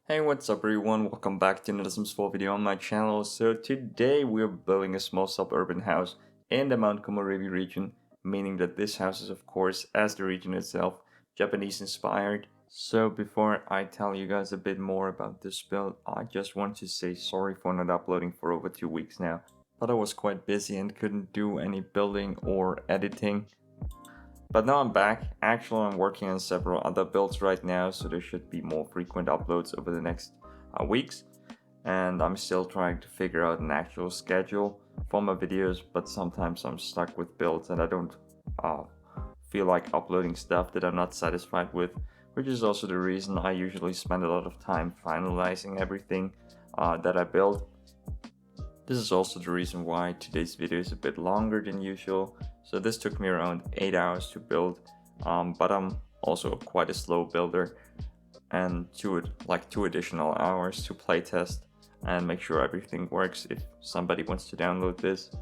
Hey, what's up everyone? Welcome back to another Sims 4 video on my channel. So today we're building a small suburban house in the Mount Komorebi region, meaning that this house is of course, as the region itself, Japanese inspired. So before I tell you guys a bit more about this build, I just want to say sorry for not uploading for over 2 weeks now. But I was quite busy and couldn't do any building or editing. But now I'm back. Actually, I'm working on several other builds right now, so there should be more frequent uploads over the next weeks. And I'm still trying to figure out an actual schedule for my videos, but sometimes I'm stuck with builds and I don't feel like uploading stuff that I'm not satisfied with, which is also the reason I usually spend a lot of time finalizing everything that I build. This is also the reason why today's video is a bit longer than usual. So this took me around 8 hours to build, but I'm also quite a slow builder, and two additional hours to playtest and make sure everything works if somebody wants to download this.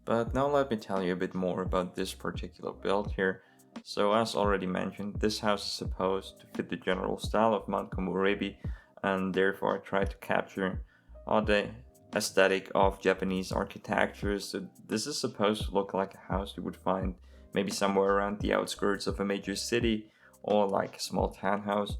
But now let me tell you a bit more about this particular build here. So as already mentioned, this house is supposed to fit the general style of Mount Komorebi, and therefore I tried to capture the aesthetic of Japanese architecture. So this is supposed to look like a house you would find maybe somewhere around the outskirts of a major city or like a small townhouse.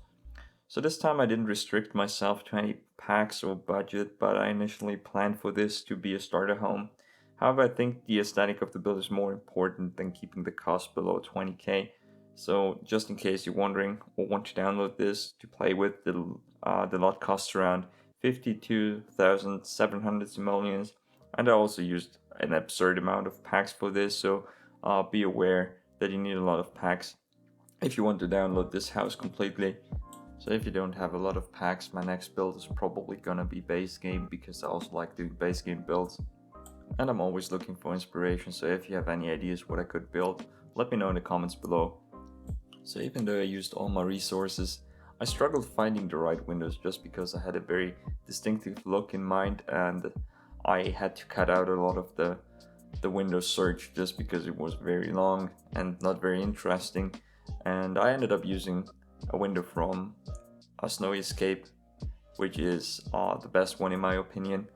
So this time I didn't restrict myself to any packs or budget, but I initially planned for this to be a starter home. However, I think the aesthetic of the build is more important than keeping the cost below 20k. So just in case you're wondering or want to download this to play with, the lot costs around 52,700 simoleons, and I also used an absurd amount of packs for this, so be aware that you need a lot of packs if you want to download this house completely. So if you don't have a lot of packs, my next build is probably gonna be base game, because I also like doing base game builds. And I'm always looking for inspiration, so if you have any ideas what I could build, let me know in the comments below. So even though I used all my resources, I struggled finding the right windows just because I had a very distinctive look in mind, and I had to cut out a lot of the window search just because it was very long and not very interesting. And I ended up using a window from a Snowy Escape, which is the best one in my opinion.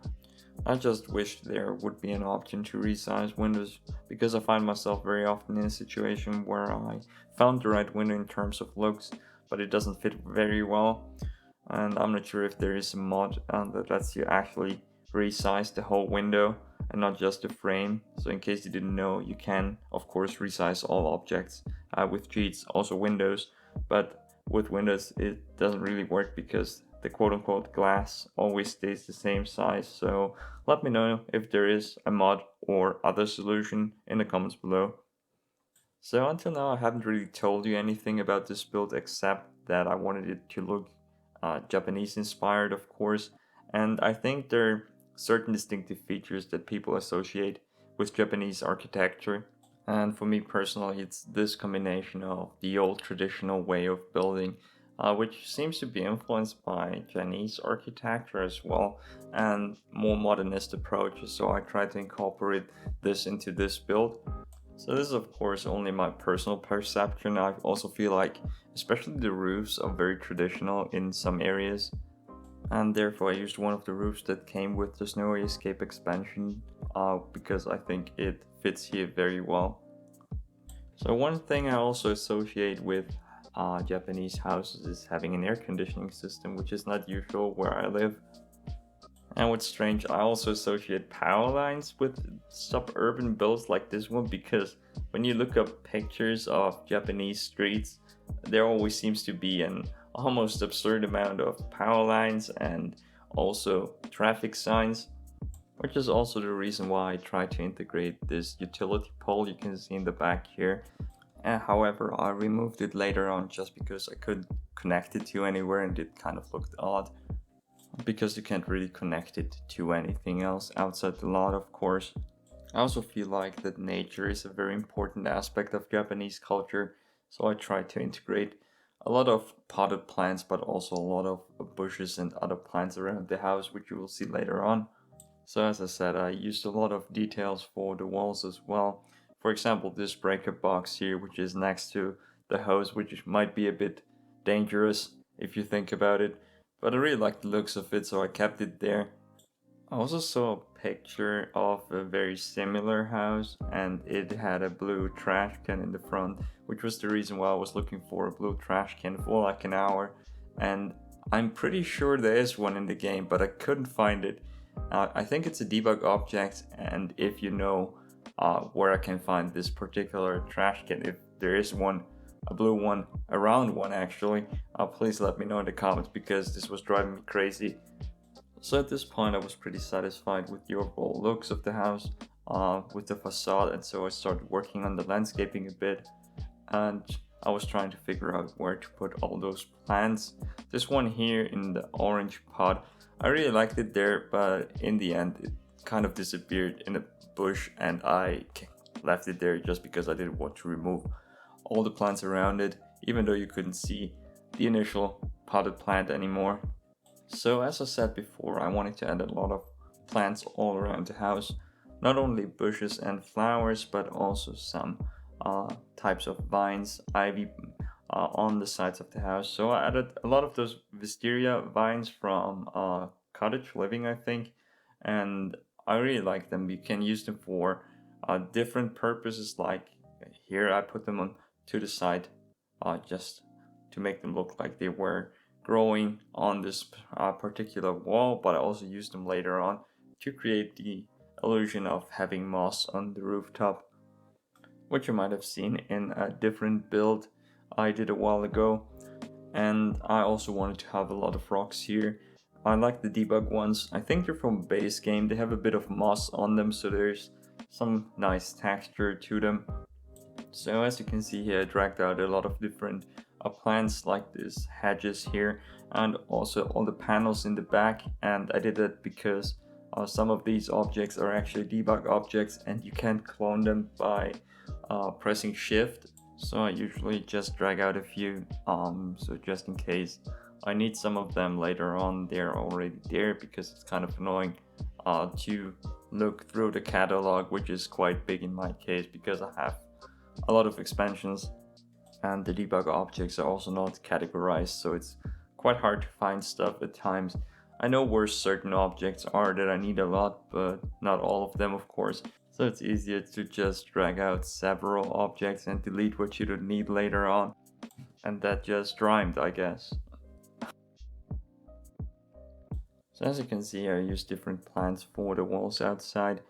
I just wish there would be an option to resize windows, because I find myself very often in a situation where I found the right window in terms of looks, but it doesn't fit very well. And I'm not sure if there is a mod that lets you actually resize the whole window and not just the frame. So in case you didn't know, you can of course resize all objects with cheats, also windows, but with windows it doesn't really work because the quote-unquote glass always stays the same size. So let me know if there is a mod or other solution in the comments below. So until now I haven't really told you anything about this build except that I wanted it to look Japanese inspired, of course, and I think there are certain distinctive features that people associate with Japanese architecture. And for me personally, it's this combination of the old traditional way of building, which seems to be influenced by Chinese architecture as well, and more modernist approaches. So I try to incorporate this into this build. So this is of course only my personal perception. I also feel like especially the roofs are very traditional in some areas, and therefore I used one of the roofs that came with the Snowy Escape expansion because I think it fits here very well. So one thing I also associate with Japanese houses is having an air conditioning system, which is not usual where I live. And what's strange, I also associate power lines with suburban builds like this one, because when you look up pictures of Japanese streets, there always seems to be an almost absurd amount of power lines and also traffic signs, which is also the reason why I try to integrate this utility pole you can see in the back here. However, I removed it later on just because I couldn't connect it to anywhere and it kind of looked odd, because you can't really connect it to anything else outside the lot, of course. I also feel like that nature is a very important aspect of Japanese culture, so I try to integrate a lot of potted plants, but also a lot of bushes and other plants around the house, which you will see later on. So as I said, I used a lot of details for the walls as well. For example, this breaker box here, which is next to the hose, which might be a bit dangerous if you think about it. But I really like the looks of it, so I kept it there. I also saw a picture of a very similar house, and it had a blue trash can in the front, which was the reason why I was looking for a blue trash can for like an hour. And I'm pretty sure there is one in the game, but I couldn't find it. I think it's a debug object, and if you know where I can find this particular trash can, if there is one, a blue one, a round one actually, please let me know in the comments because this was driving me crazy. So at this point I was pretty satisfied with the overall looks of the house, with the facade, and so I started working on the landscaping a bit, and I was trying to figure out where to put all those plants. This one here in the orange pot, I really liked it there, but in the end it kind of disappeared in a bush, and I left it there just because I didn't want to remove all the plants around it, even though you couldn't see the initial potted plant anymore. So as I said before, I wanted to add a lot of plants all around the house, not only bushes and flowers, but also some types of vines, ivy on the sides of the house. So I added a lot of those wisteria vines from cottage living, I think, and I really like them. You can use them for different purposes, like here I put them on to the side just to make them look like they were growing on this particular wall, but I also used them later on to create the illusion of having moss on the rooftop, which you might have seen in a different build I did a while ago. And I also wanted to have a lot of rocks here. I like the debug ones. I think they're from base game. They have a bit of moss on them, so there's some nice texture to them. So as you can see here, I dragged out a lot of different plants like this hedges here, and also all the panels in the back, and I did that because some of these objects are actually debug objects and you can't clone them by pressing shift. So I usually just drag out a few, so just in case I need some of them later on, they're already there, because it's kind of annoying to look through the catalog, which is quite big in my case because I have a lot of expansions, and the debug objects are also not categorized, so it's quite hard to find stuff at times. I know where certain objects are that I need a lot, but not all of them, of course. So it's easier to just drag out several objects and delete what you don't need later on. And that just rhymed, I guess. So as you can see, I used different plants for the walls outside,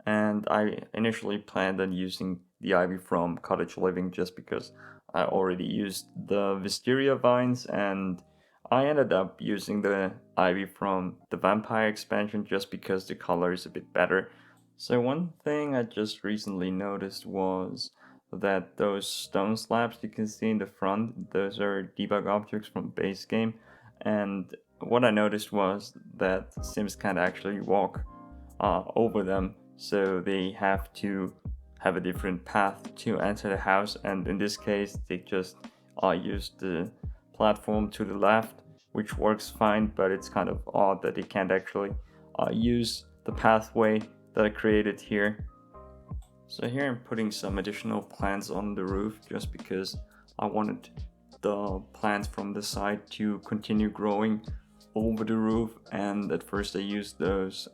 and I initially planned on using the ivy from cottage living just because I already used the wisteria vines, and I ended up using the ivy from the vampire expansion just because the color is a bit better. So one thing I just recently noticed was that those stone slabs you can see in the front, those are debug objects from base game, and what I noticed was that Sims can't actually walk over them, so they have to have a different path to enter the house, and in this case they just used the platform to the left, which works fine, but it's kind of odd that they can't actually use the pathway that I created here. So here I'm putting some additional plants on the roof just because I wanted the plants from the side to continue growing over the roof, and at first I used those,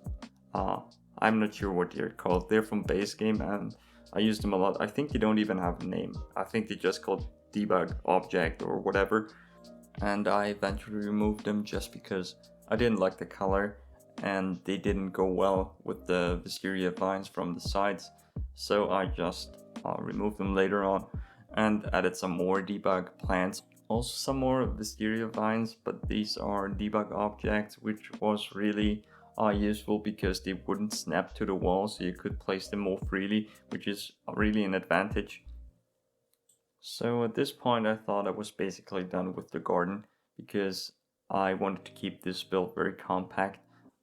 I'm not sure what they're called, they're from base game and I used them a lot. I think they don't even have a name, I think they just called debug object or whatever, and I eventually removed them just because I didn't like the color and they didn't go well with the wisteria vines from the sides, so I just removed them later on and added some more debug plants. Also some more wisteria vines, but these are debug objects, which was really useful because they wouldn't snap to the wall, so you could place them more freely, which is really an advantage. So at this point I thought I was basically done with the garden because I wanted to keep this build very compact.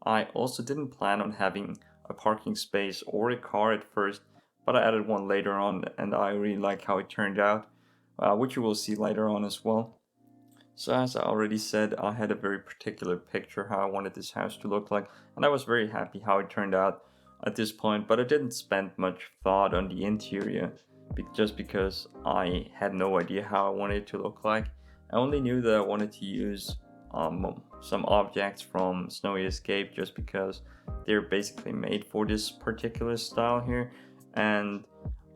I also didn't plan on having a parking space or a car at first, but I added one later on and I really like how it turned out, which you will see later on as well. So as I already said, I had a very particular picture how I wanted this house to look like, and I was very happy how it turned out at this point, but I didn't spend much thought on the interior just because I had no idea how I wanted it to look like, I only knew that I wanted to use some objects from Snowy Escape just because they're basically made for this particular style here, and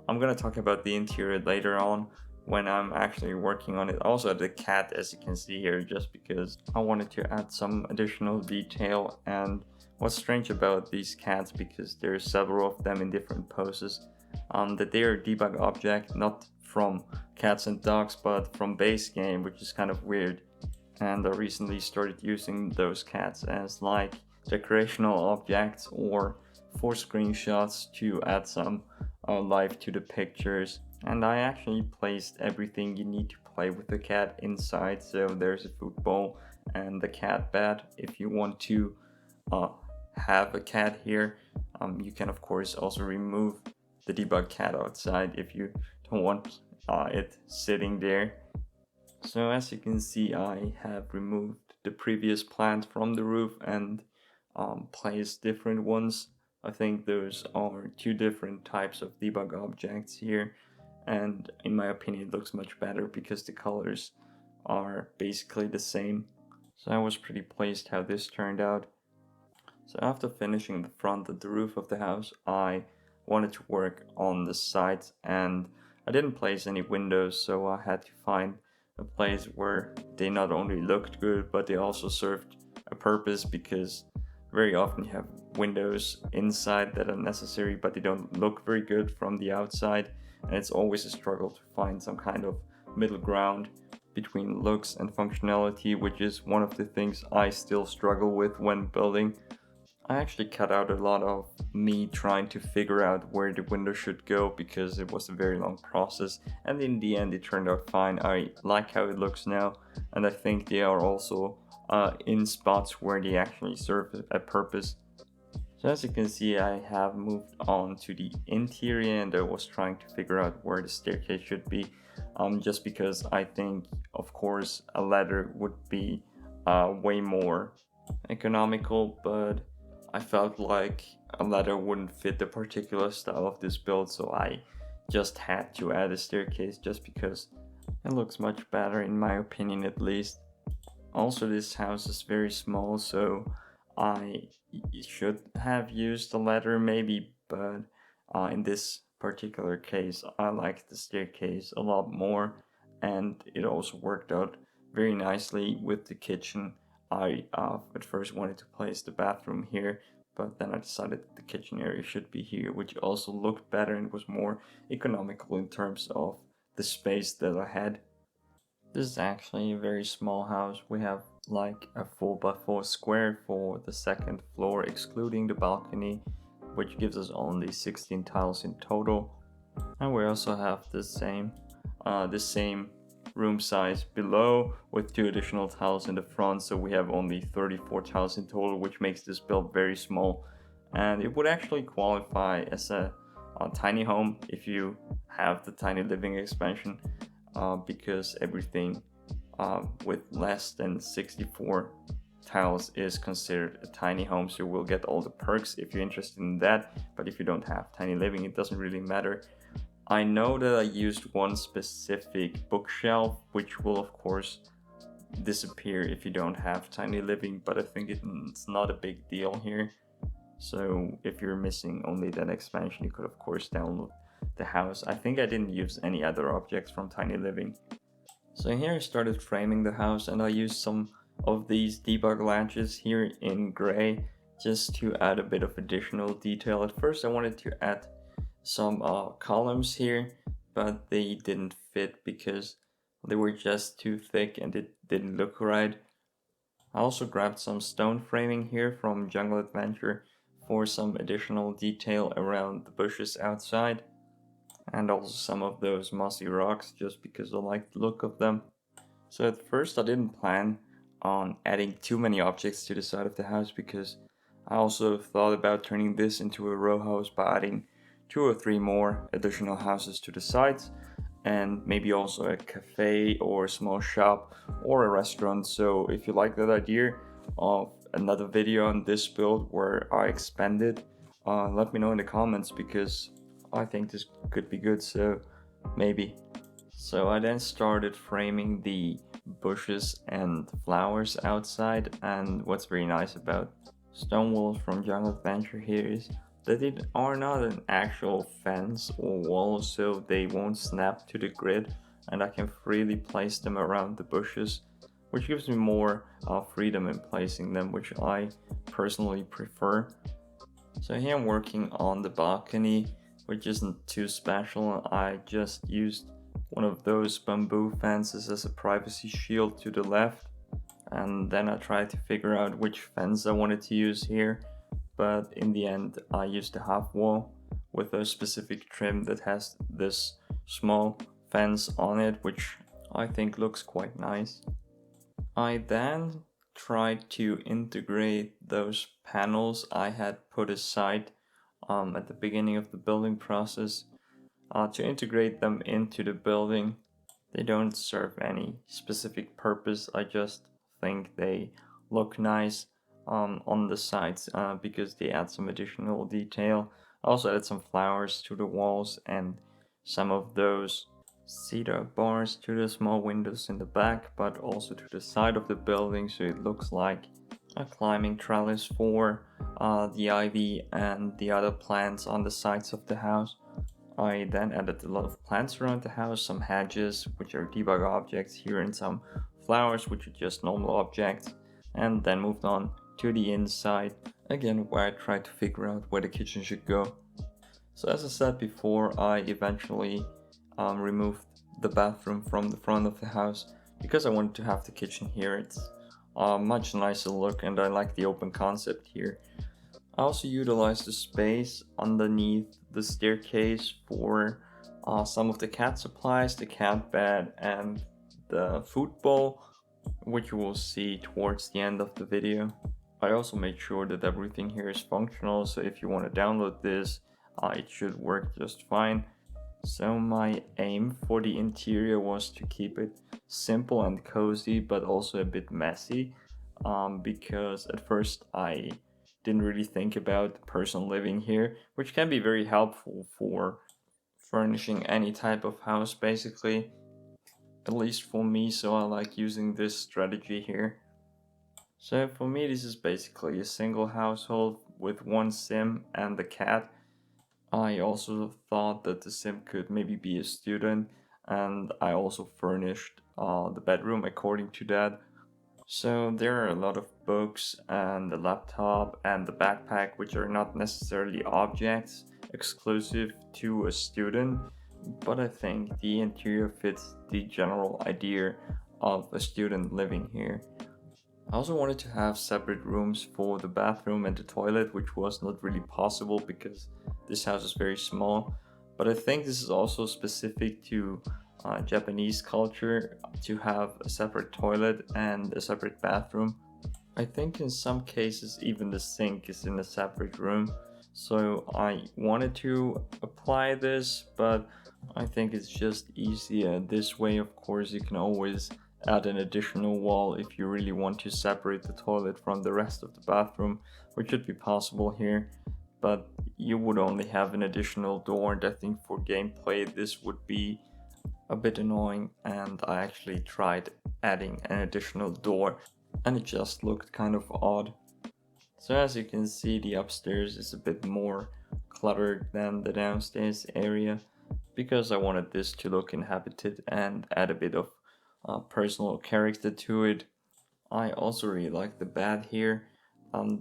I'm gonna talk about the interior later on when I'm actually working on it. Also the cat, as you can see here, just because I wanted to add some additional detail. And what's strange about these cats, because there's several of them in different poses, that they are a debug object, not from cats and dogs, but from base game, which is kind of weird. And I recently started using those cats as like decorational objects or for screenshots to add some life to the pictures. And I actually placed everything you need to play with the cat inside. So there's a football and the cat bed. If you want to have a cat here, you can of course also remove the debug cat outside if you don't want it sitting there. So as you can see, I have removed the previous plant from the roof and placed different ones. I think those are two different types of debug objects here, and in my opinion it looks much better because the colors are basically the same. So I was pretty pleased how this turned out. So after finishing the front and the roof of the house, I wanted to work on the sides, and I didn't place any windows, so I had to find a place where they not only looked good but they also served a purpose, because very often you have windows inside that are necessary but they don't look very good from the outside, and it's always a struggle to find some kind of middle ground between looks and functionality, which is one of the things I still struggle with when building. I actually cut out a lot of me trying to figure out where the window should go because it was a very long process, and in the end it turned out fine. I like how it looks now, and I think they are also in spots where they actually serve a purpose. So as you can see, I have moved on to the interior, and I was trying to figure out where the staircase should be, just because I think of course a ladder would be way more economical, but I felt like a ladder wouldn't fit the particular style of this build, so I just had to add a staircase just because it looks much better in my opinion, at least. Also, this house is very small, so I should have used a ladder maybe, but in this particular case I like the staircase a lot more, and it also worked out very nicely with the kitchen. I at first wanted to place the bathroom here, but then I decided that the kitchen area should be here, which also looked better and was more economical in terms of the space that I had. This is actually a very small house. We have like a 4x4 square for the second floor, excluding the balcony, which gives us only 16 tiles in total. And we also have the same room size below with 2 additional tiles in the front, so we have only 34 tiles in total, which makes this build very small, and it would actually qualify as a tiny home if you have the tiny living expansion, because everything with less than 64 tiles is considered a tiny home, so you will get all the perks if you're interested in that. But if you don't have tiny living, it doesn't really matter. I know that I used one specific bookshelf, which will of course disappear if you don't have tiny living, but I think it's not a big deal here. So if you're missing only that expansion, you could of course download the house. I think I didn't use any other objects from tiny living. So here I started framing the house, and I used some of these debug latches here in gray just to add a bit of additional detail. At first I wanted to add some columns here, but they didn't fit because they were just too thick and it didn't look right. I also grabbed some stone framing here from Jungle Adventure for some additional detail around the bushes outside, and also some of those mossy rocks just because I like the look of them. So at first I didn't plan on adding too many objects to the side of the house, because I also thought about turning this into a row house by adding 2 or 3 more additional houses to the sides, and maybe also a cafe or a small shop or a restaurant. So if you like that idea of another video on this build where I expand it, let me know in the comments, because I think this could be good, so maybe. So I then started framing the bushes and flowers outside, and what's very nice about stone walls from Jungle Adventure here is that they are not an actual fence or wall, so they won't snap to the grid, and I can freely place them around the bushes, which gives me more freedom in placing them, which I personally prefer. So here I'm working on the balcony, which isn't too special. I just used one of those bamboo fences as a privacy shield to the left, and then I tried to figure out which fence I wanted to use here, but in the end I used a half wall with a specific trim that has this small fence on it, which I think looks quite nice. I then tried to integrate those panels I had put aside at the beginning of the building process to integrate them into the building. They don't serve any specific purpose, I just think they look nice on the sides because they add some additional detail. I also added some flowers to the walls and some of those cedar bars to the small windows in the back, but also to the side of the building, so it looks like a climbing trellis for the ivy and the other plants on the sides of the house. I then added a lot of plants around the house, some hedges, which are debug objects here, and some flowers, which are just normal objects, and then moved on to the inside, again where I tried to figure out where the kitchen should go. So as I said before, I eventually removed the bathroom from the front of the house because I wanted to have the kitchen here. It's a much nicer look and I like the open concept here. I also utilized the space underneath the staircase for some of the cat supplies, the cat bed and the food bowl, which you will see towards the end of the video. I also made sure that everything here is functional, so if you want to download this, it should work just fine. So my aim for the interior was to keep it simple and cozy, but also a bit messy, because at first I didn't really think about the person living here, which can be very helpful for furnishing any type of house basically, at least for me, so I like using this strategy here. So for me this is basically a single household with one sim and the cat. I also thought that the sim could maybe be a student, and I also furnished the bedroom according to that. So there are a lot of books and the laptop and the backpack, which are not necessarily objects exclusive to a student, but I think the interior fits the general idea of a student living here. I also wanted to have separate rooms for the bathroom and the toilet, which was not really possible because this house is very small, but I think this is also specific to Japanese culture to have a separate toilet and a separate bathroom. I think in some cases even the sink is in a separate room, so I wanted to apply this, but I think it's just easier this way. Of course, you can always add an additional wall if you really want to separate the toilet from the rest of the bathroom, which should be possible here, but you would only have an additional door, and I think for gameplay this would be a bit annoying, and I actually tried adding an additional door and it just looked kind of odd. So as you can see, the upstairs is a bit more cluttered than the downstairs area because I wanted this to look inhabited and add a bit of personal character to it. I also really like the bed here.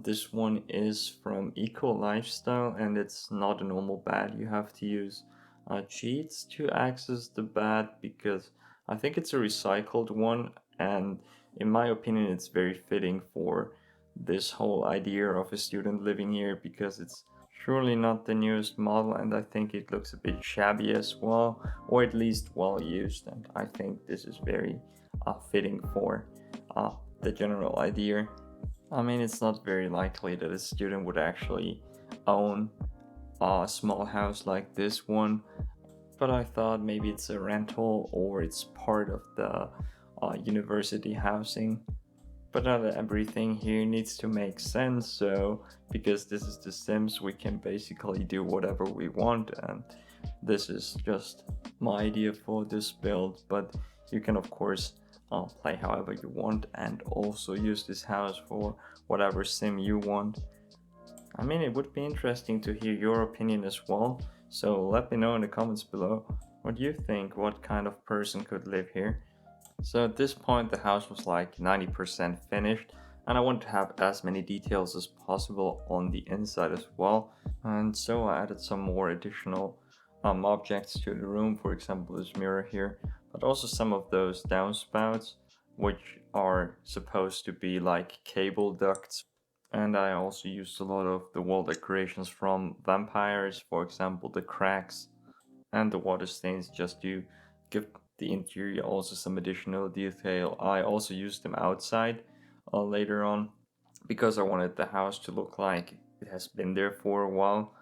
This one is from Eco Lifestyle and it's not a normal bed. You have to use cheats to access the bed because I think it's a recycled one, and in my opinion it's very fitting for this whole idea of a student living here because it's surely not the newest model and I think it looks a bit shabby as well, or at least well used, and I think this is very fitting for the general idea. I mean, it's not very likely that a student would actually own a small house like this one, but I thought maybe it's a rental or it's part of the university housing. But not everything here needs to make sense, so because this is The Sims, we can basically do whatever we want, and this is just my idea for this build, but you can of course play however you want and also use this house for whatever sim you want. I mean, it would be interesting to hear your opinion as well, so let me know in the comments below what you think, what kind of person could live here. So at this point the house was like 90% finished, and I wanted to have as many details as possible on the inside as well, and so I added some more additional objects to the room, for example this mirror here, but also some of those downspouts which are supposed to be like cable ducts. And I also used a lot of the wall decorations from vampires, for example the cracks and the water stains, just to give the interior also some additional detail. I also used them outside later on because I wanted the house to look like it has been there for a while.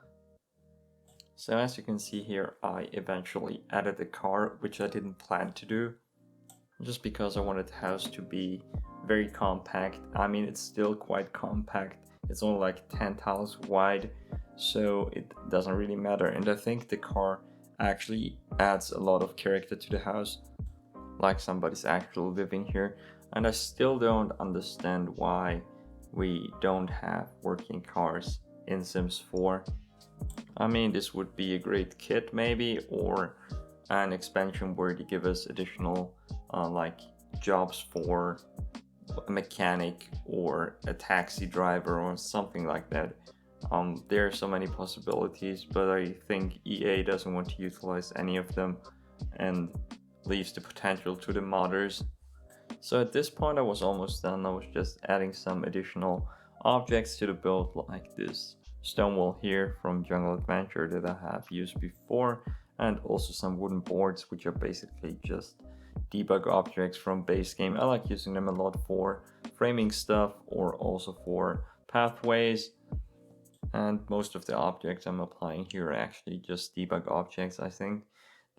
So as you can see here, I eventually added a car, which I didn't plan to do, just because I wanted the house to be very compact. I mean, it's still quite compact. It's only like 10 tiles wide, so it doesn't really matter. And I think the car actually adds a lot of character to the house, like somebody's actually living here. And I still don't understand why we don't have working cars in Sims 4. I mean, this would be a great kit maybe, or an expansion where they give us additional like jobs for a mechanic or a taxi driver or something like that. There are so many possibilities, but I think EA doesn't want to utilize any of them and leaves the potential to the modders. So at this point I was almost done. I was just adding some additional objects to the build, like this stone wall here from Jungle Adventure that I have used before, and also some wooden boards which are basically just debug objects from base game. I like using them a lot for framing stuff or also for pathways, and most of the objects I'm applying here are actually just debug objects. I think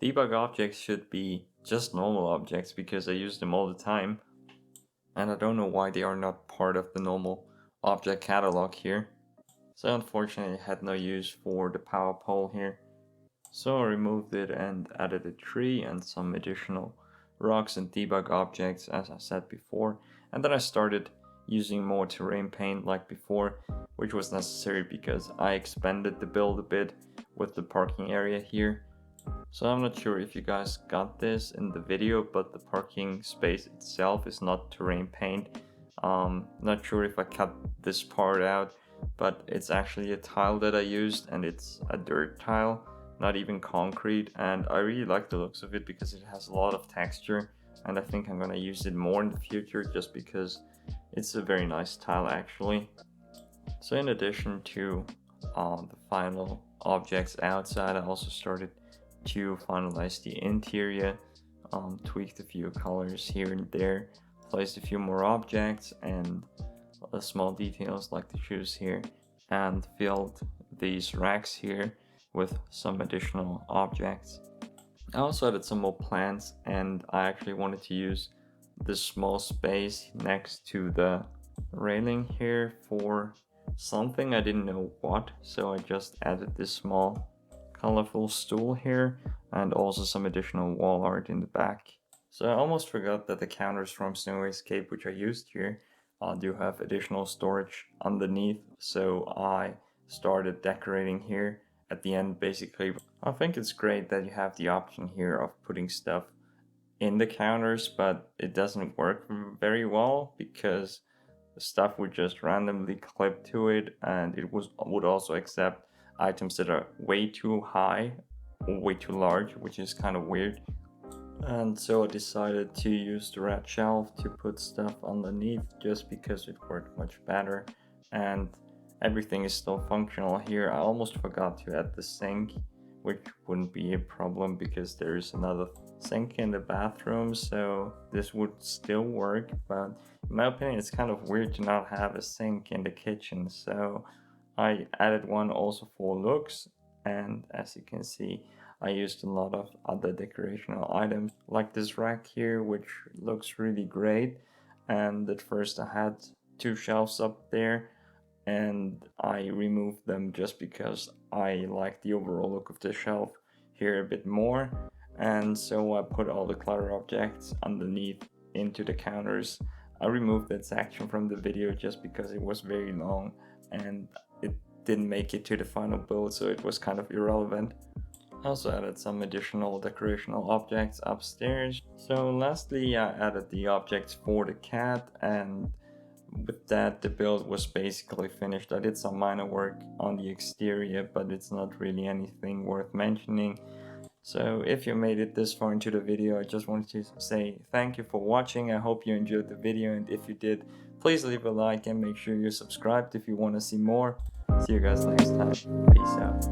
debug objects should be just normal objects because I use them all the time, and I don't know why they are not part of the normal object catalog here. So unfortunately I had no use for the power pole here, so I removed it and added a tree and some additional rocks and debug objects as I said before, and then I started using more terrain paint like before, which was necessary because I expanded the build a bit with the parking area here. So I'm not sure if you guys got this in the video, but the parking space itself is not terrain paint. Not sure if I cut this part out, but it's actually a tile that I used, and it's a dirt tile, not even concrete, and I really like the looks of it because it has a lot of texture, and I think I'm gonna use it more in the future just because it's a very nice tile actually. So in addition to the final objects outside, I also started to finalize the interior, tweaked a few colors here and there, placed a few more objects and small details like the shoes here, and filled these racks here with some additional objects. I also added some more plants, and I actually wanted to use this small space next to the railing here for something, I didn't know what, so I just added this small colorful stool here and also some additional wall art in the back. So I almost forgot that the counters from Snow Escape, which I used here, do have additional storage underneath, so I started decorating here at the end basically. I think it's great that you have the option here of putting stuff in the counters, but it doesn't work very well because the stuff would just randomly clip to it, and it would also accept items that are way too high or way too large, which is kind of weird. And so I decided to use the red shelf to put stuff underneath just because it worked much better, and everything is still functional here. I almost forgot to add the sink, which wouldn't be a problem because there is another sink in the bathroom, so this would still work, but in my opinion it's kind of weird to not have a sink in the kitchen, so I added one also for looks. And as you can see, I used a lot of other decorational items like this rack here, which looks really great. And at first I had two shelves up there and I removed them just because I like the overall look of the shelf here a bit more. And so I put all the clutter objects underneath into the counters. I removed that section from the video just because it was very long and it didn't make it to the final build, so it was kind of irrelevant. I also added some additional decorational objects upstairs. So lastly, I added the objects for the cat, and with that the build was basically finished. I did some minor work on the exterior, but it's not really anything worth mentioning. So if you made it this far into the video, I just wanted to say thank you for watching. I hope you enjoyed the video, and if you did, please leave a like and make sure you're subscribed if you want to see more. See you guys next time. Peace out.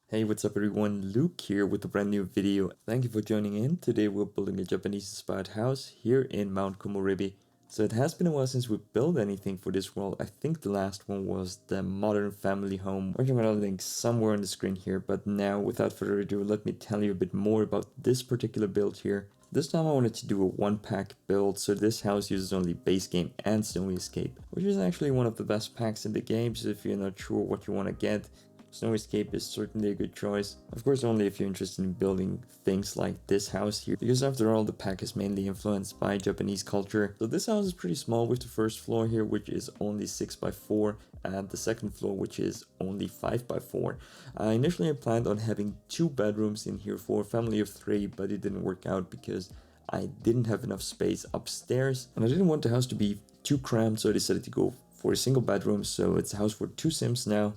Hey, what's up everyone, Luke here with a brand new video. Thank you for joining in. Today we're building a Japanese-inspired house here in Mount Komorebi. So it has been a while since we built anything for this world. I think the last one was the modern family home, which I'm gonna link somewhere on the screen here. But now, without further ado, let me tell you a bit more about this particular build here. This time I wanted to do a one-pack build, so this house uses only base game and Snowy Escape, which is actually one of the best packs in the game, so if you're not sure what you want to get, Snowy Escape is certainly a good choice. Of course, only if you're interested in building things like this house here, because after all, the pack is mainly influenced by Japanese culture. So this house is pretty small, with the first floor here, which is only 6x4, and the second floor, which is only 5x4. Initially, I planned on having 2 bedrooms in here for a family of 3, but it didn't work out because I didn't have enough space upstairs, and I didn't want the house to be too cramped, so I decided to go for a single bedroom. So it's a house for 2 Sims now.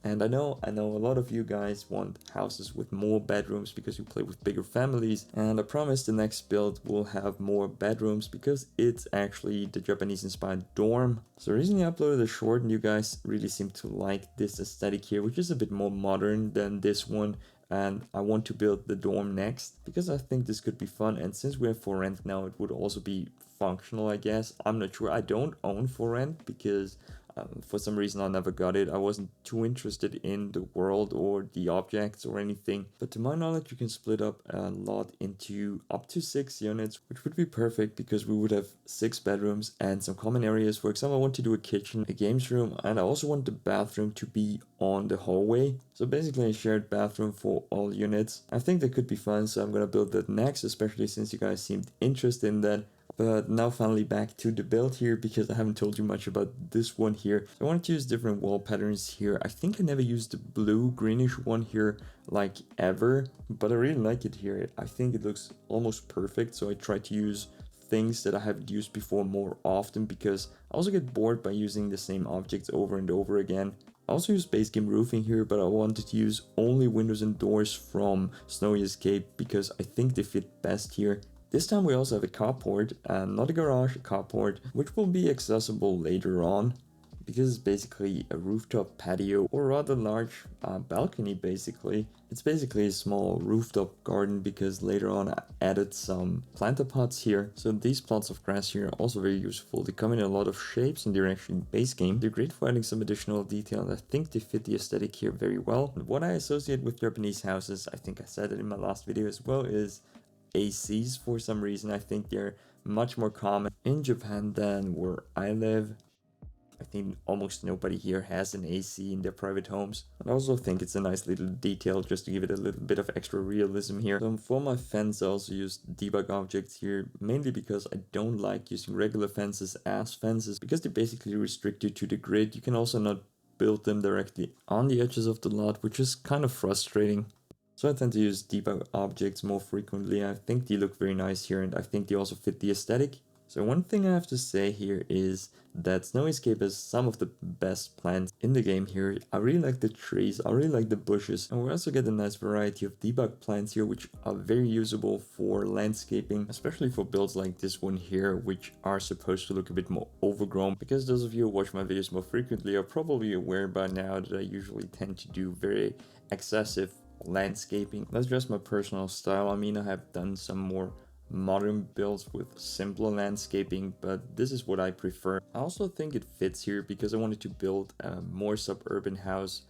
And I know a lot of you guys want houses with more bedrooms because you play with bigger families, and I promise the next build will have more bedrooms because it's actually the Japanese inspired dorm. So recently I uploaded a short and you guys really seem to like this aesthetic here, which is a bit more modern than this one, and I want to build the dorm next because I think this could be fun, and since we have for rent now, it would also be functional, I guess. I'm not sure. I don't own for rent because for some reason I never got it. I wasn't too interested in the world or the objects or anything. But to my knowledge, you can split up a lot into up to 6 units, which would be perfect because we would have 6 bedrooms and some common areas. For example, I want to do a kitchen, a games room, and I also want the bathroom to be on the hallway. So basically a shared bathroom for all units. I think that could be fun, so I'm gonna build that next, especially since you guys seemed interested in that. But now finally back to the build here, because I haven't told you much about this one here. So I wanted to use different wall patterns here. I think I never used the blue greenish one here like ever, but I really like it here. I think it looks almost perfect, so I try to use things that I haven't used before more often, because I also get bored by using the same objects over and over again. I also use base game roofing here, but I wanted to use only windows and doors from Snowy Escape because I think they fit best here. This time we also have a carport, and not a garage, a carport, which will be accessible later on, because it's basically a rooftop patio, or rather large balcony basically. It's basically a small rooftop garden because later on I added some planter pots here. So these plots of grass here are also very useful. They come in a lot of shapes and they're actually base game. They're great for adding some additional detail, and I think they fit the aesthetic here very well. And what I associate with Japanese houses, I think I said it in my last video as well, is ACs. For some reason I think they're much more common in Japan than where I live. I think almost nobody here has an AC in their private homes. I also think it's a nice little detail just to give it a little bit of extra realism here. So for my fence I also used debug objects here, mainly because I don't like using regular fences as fences because they basically restrict you to the grid. You can also not build them directly on the edges of the lot, which is kind of frustrating. So I tend to use debug objects more frequently. I think they look very nice here, and I think they also fit the aesthetic. So one thing I have to say here is that Snow Escape has some of the best plants in the game here. I really like the trees, I really like the bushes, and we also get a nice variety of debug plants here, which are very usable for landscaping, especially for builds like this one here, which are supposed to look a bit more overgrown, because those of you who watch my videos more frequently are probably aware by now that I usually tend to do very excessive landscaping. That's just my personal style. I mean, I have done some more modern builds with simpler landscaping, but this is what I prefer. I also think it fits here because I wanted to build a more suburban house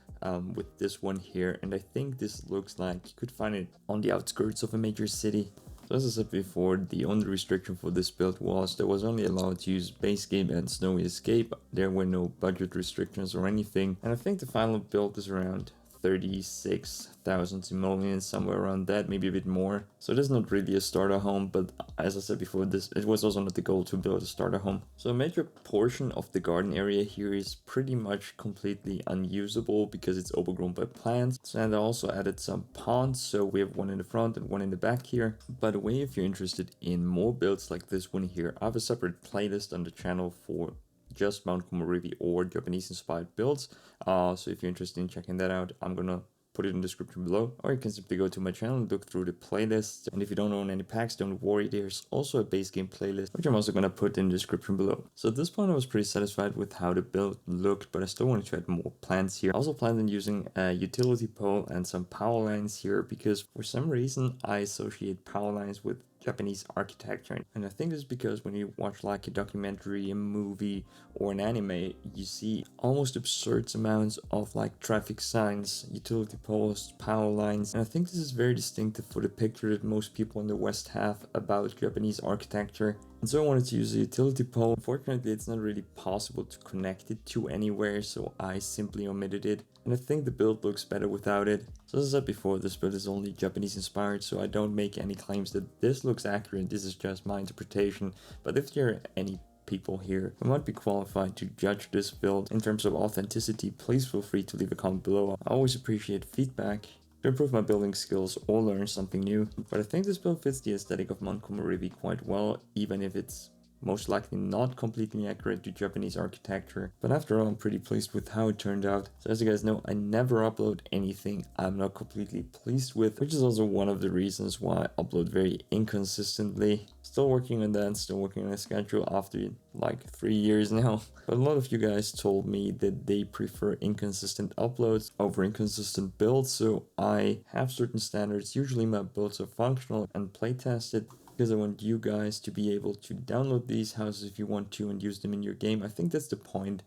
with this one here, and I think this looks like you could find it on the outskirts of a major city. So as I said before, the only restriction for this build was that was only allowed to use base game and Snowy Escape. There were no budget restrictions or anything, and I think the final build is around 36,000 simoleons, somewhere around that, maybe a bit more. So this is not really a starter home, but as I said before, it was also not the goal to build a starter home. So a major portion of the garden area here is pretty much completely unusable because it's overgrown by plants. And I also added some ponds, so we have one in the front and one in the back here. By the way, if you're interested in more builds like this one here, I have a separate playlist on the channel for just Mount Komorebi or Japanese inspired builds. So if you're interested in checking that out, I'm gonna put it in the description below, or you can simply go to my channel and look through the playlist. And if you don't own any packs, don't worry, there's also a base game playlist, which I'm also gonna put in the description below. So at this point I was pretty satisfied with how the build looked, but I still wanted to add more plants here. I also planned on using a utility pole and some power lines here because for some reason I associate power lines with Japanese architecture, and I think this is because when you watch like a documentary, a movie, or an anime, you see almost absurd amounts of like traffic signs, utility poles, power lines, and I think this is very distinctive for the picture that most people in the West have about Japanese architecture. And so I wanted to use a utility pole. Unfortunately, it's not really possible to connect it to anywhere, so I simply omitted it. And I think the build looks better without it. So as I said before, this build is only Japanese inspired, so I don't make any claims that this looks accurate. This is just my interpretation. But if there are any people here who might be qualified to judge this build in terms of authenticity, please feel free to leave a comment below. I always appreciate feedback to improve my building skills or learn something new. But I think this build fits the aesthetic of Mount Komorebi quite well, even if it's most likely not completely accurate to Japanese architecture. But after all, I'm pretty pleased with how it turned out. So as you guys know, I never upload anything I'm not completely pleased with, which is also one of the reasons why I upload very inconsistently. Still working on that, still working on a schedule after like 3 years now. But a lot of you guys told me that they prefer inconsistent uploads over inconsistent builds, so I have certain standards. Usually my builds are functional and play tested, because I want you guys to be able to download these houses if you want to and use them in your game. I think that's the point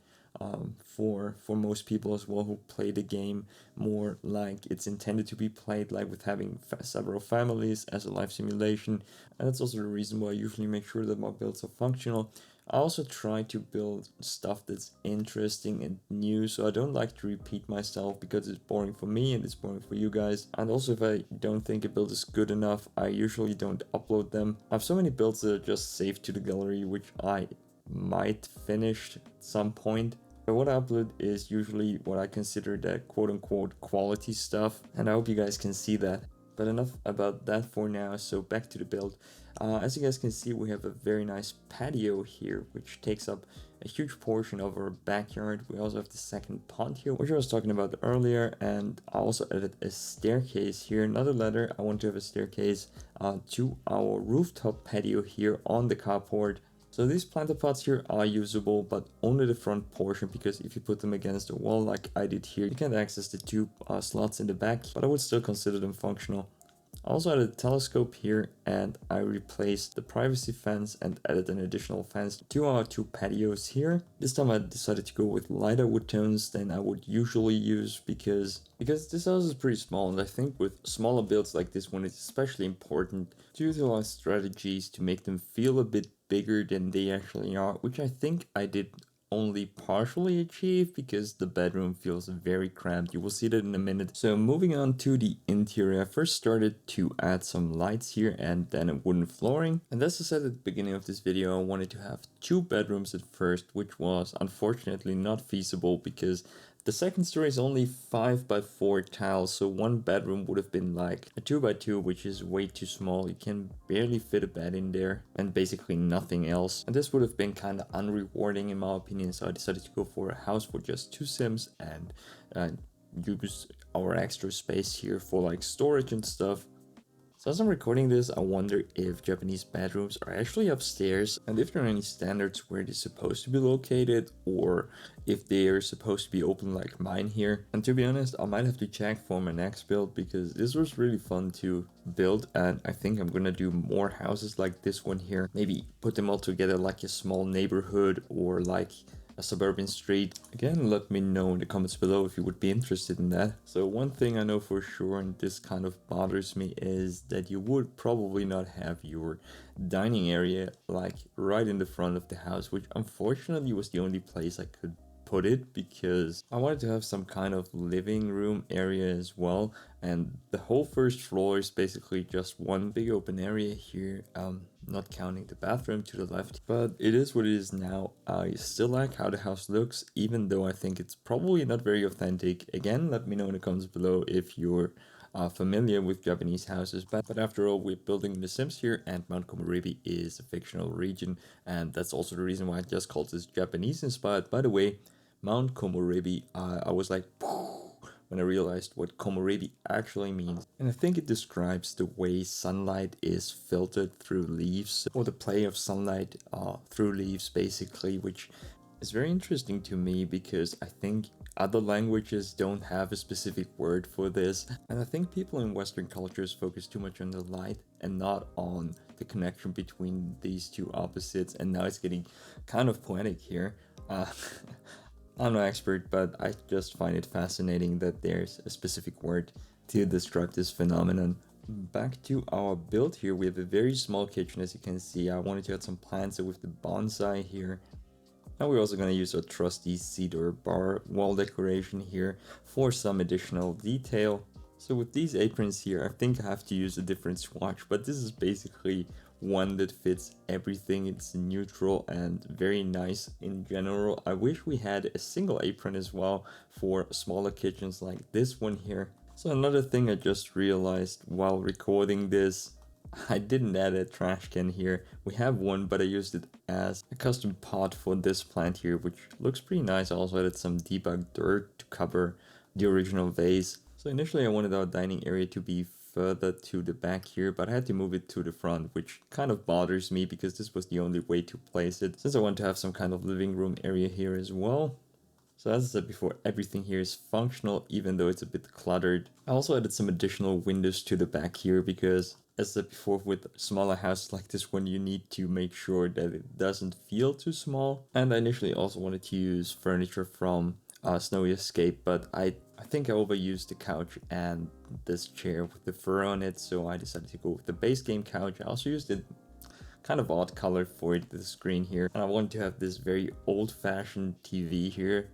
for most people as well who play the game more like it's intended to be played, like with having several families as a life simulation. And that's also the reason why I usually make sure that my builds are functional. I also try to build stuff that's interesting and new, so I don't like to repeat myself because it's boring for me and it's boring for you guys. And also if I don't think a build is good enough, I usually don't upload them. I have so many builds that are just saved to the gallery, which I might finish at some point. But what I upload is usually what I consider the quote-unquote quality stuff, and I hope you guys can see that. But enough about that for now, so back to the build. As you guys can see, we have a very nice patio here, which takes up a huge portion of our backyard. We also have the second pond here, which I was talking about earlier, and I also added a staircase here, not a ladder. I want to have a staircase to our rooftop patio here on the carport. So these planter pots here are usable, but only the front portion, because if you put them against the wall like I did here, you can't access the two slots in the back, but I would still consider them functional. I also added a telescope here, and I replaced the privacy fence and added an additional fence to our two patios here. This time I decided to go with lighter wood tones than I would usually use because this house is pretty small, and I think with smaller builds like this one it's especially important to utilize strategies to make them feel a bit bigger than they actually are, which I think I did only partially achieve because the bedroom feels very cramped. You will see that in a minute. So moving on to the interior, I first started to add some lights here and then a wooden flooring. And as I said at the beginning of this video, I wanted to have two bedrooms at first, which was unfortunately not feasible because The second story is only 5 by 4 tiles, so one bedroom would have been like a 2 by 2, which is way too small. You can barely fit a bed in there and basically nothing else. And this would have been kind of unrewarding in my opinion, so I decided to go for a house for just 2 Sims and use our extra space here for like storage and stuff. So as I'm recording this, I wonder if Japanese bedrooms are actually upstairs and if there are any standards where they're supposed to be located or if they are supposed to be open like mine here. And to be honest, I might have to check for my next build because this was really fun to build, and I think I'm gonna do more houses like this one here. Maybe put them all together like a small neighborhood or like a suburban street. Again, let me know in the comments below if you would be interested in that. So one thing I know for sure, and this kind of bothers me, is that you would probably not have your dining area like right in the front of the house, which unfortunately was the only place I could put it because I wanted to have some kind of living room area as well, and the whole first floor is basically just one big open area here, not counting the bathroom to the left. But it is what it is now. I still like how the house looks, even though I think it's probably not very authentic. Again, let me know in the comments below if you're familiar with Japanese houses, but after all, we're building The Sims here, and Mount Komorebi is a fictional region, and that's also the reason why I just called this Japanese inspired. By the way, Mount Komorebi, I was like, when I realized what Komorebi actually means. And I think it describes the way sunlight is filtered through leaves, or the play of sunlight through leaves basically, which is very interesting to me because I think other languages don't have a specific word for this. And I think people in Western cultures focus too much on the light and not on the connection between these two opposites. And now it's getting kind of poetic here. I'm no expert, but I just find it fascinating that there's a specific word to describe this phenomenon. Back to our build here, we have a very small kitchen, as you can see. I wanted to add some plants with the bonsai here. Now we're also going to use a trusty cedar bar wall decoration here for some additional detail. So with these aprons here, I think I have to use a different swatch, but this is basically one that fits everything. It's neutral and very nice in general. I wish we had a single apron as well for smaller kitchens like this one here. So another thing I just realized while recording this, I didn't add a trash can here. We have one, but I used it as a custom pot for this plant here, which looks pretty nice. I also added some debug dirt to cover the original vase. So initially I wanted our dining area to be further to the back here, but I had to move it to the front, which kind of bothers me because this was the only way to place it, since I want to have some kind of living room area here as well. So as I said before, everything here is functional, even though it's a bit cluttered. I also added some additional windows to the back here because, as I said before, with smaller houses like this one, you need to make sure that it doesn't feel too small. And I initially also wanted to use furniture from Snowy Escape, but I think I overused the couch and this chair with the fur on it, so I decided to go with the base game couch. I also used a kind of odd color for the screen here, and I wanted to have this very old-fashioned TV here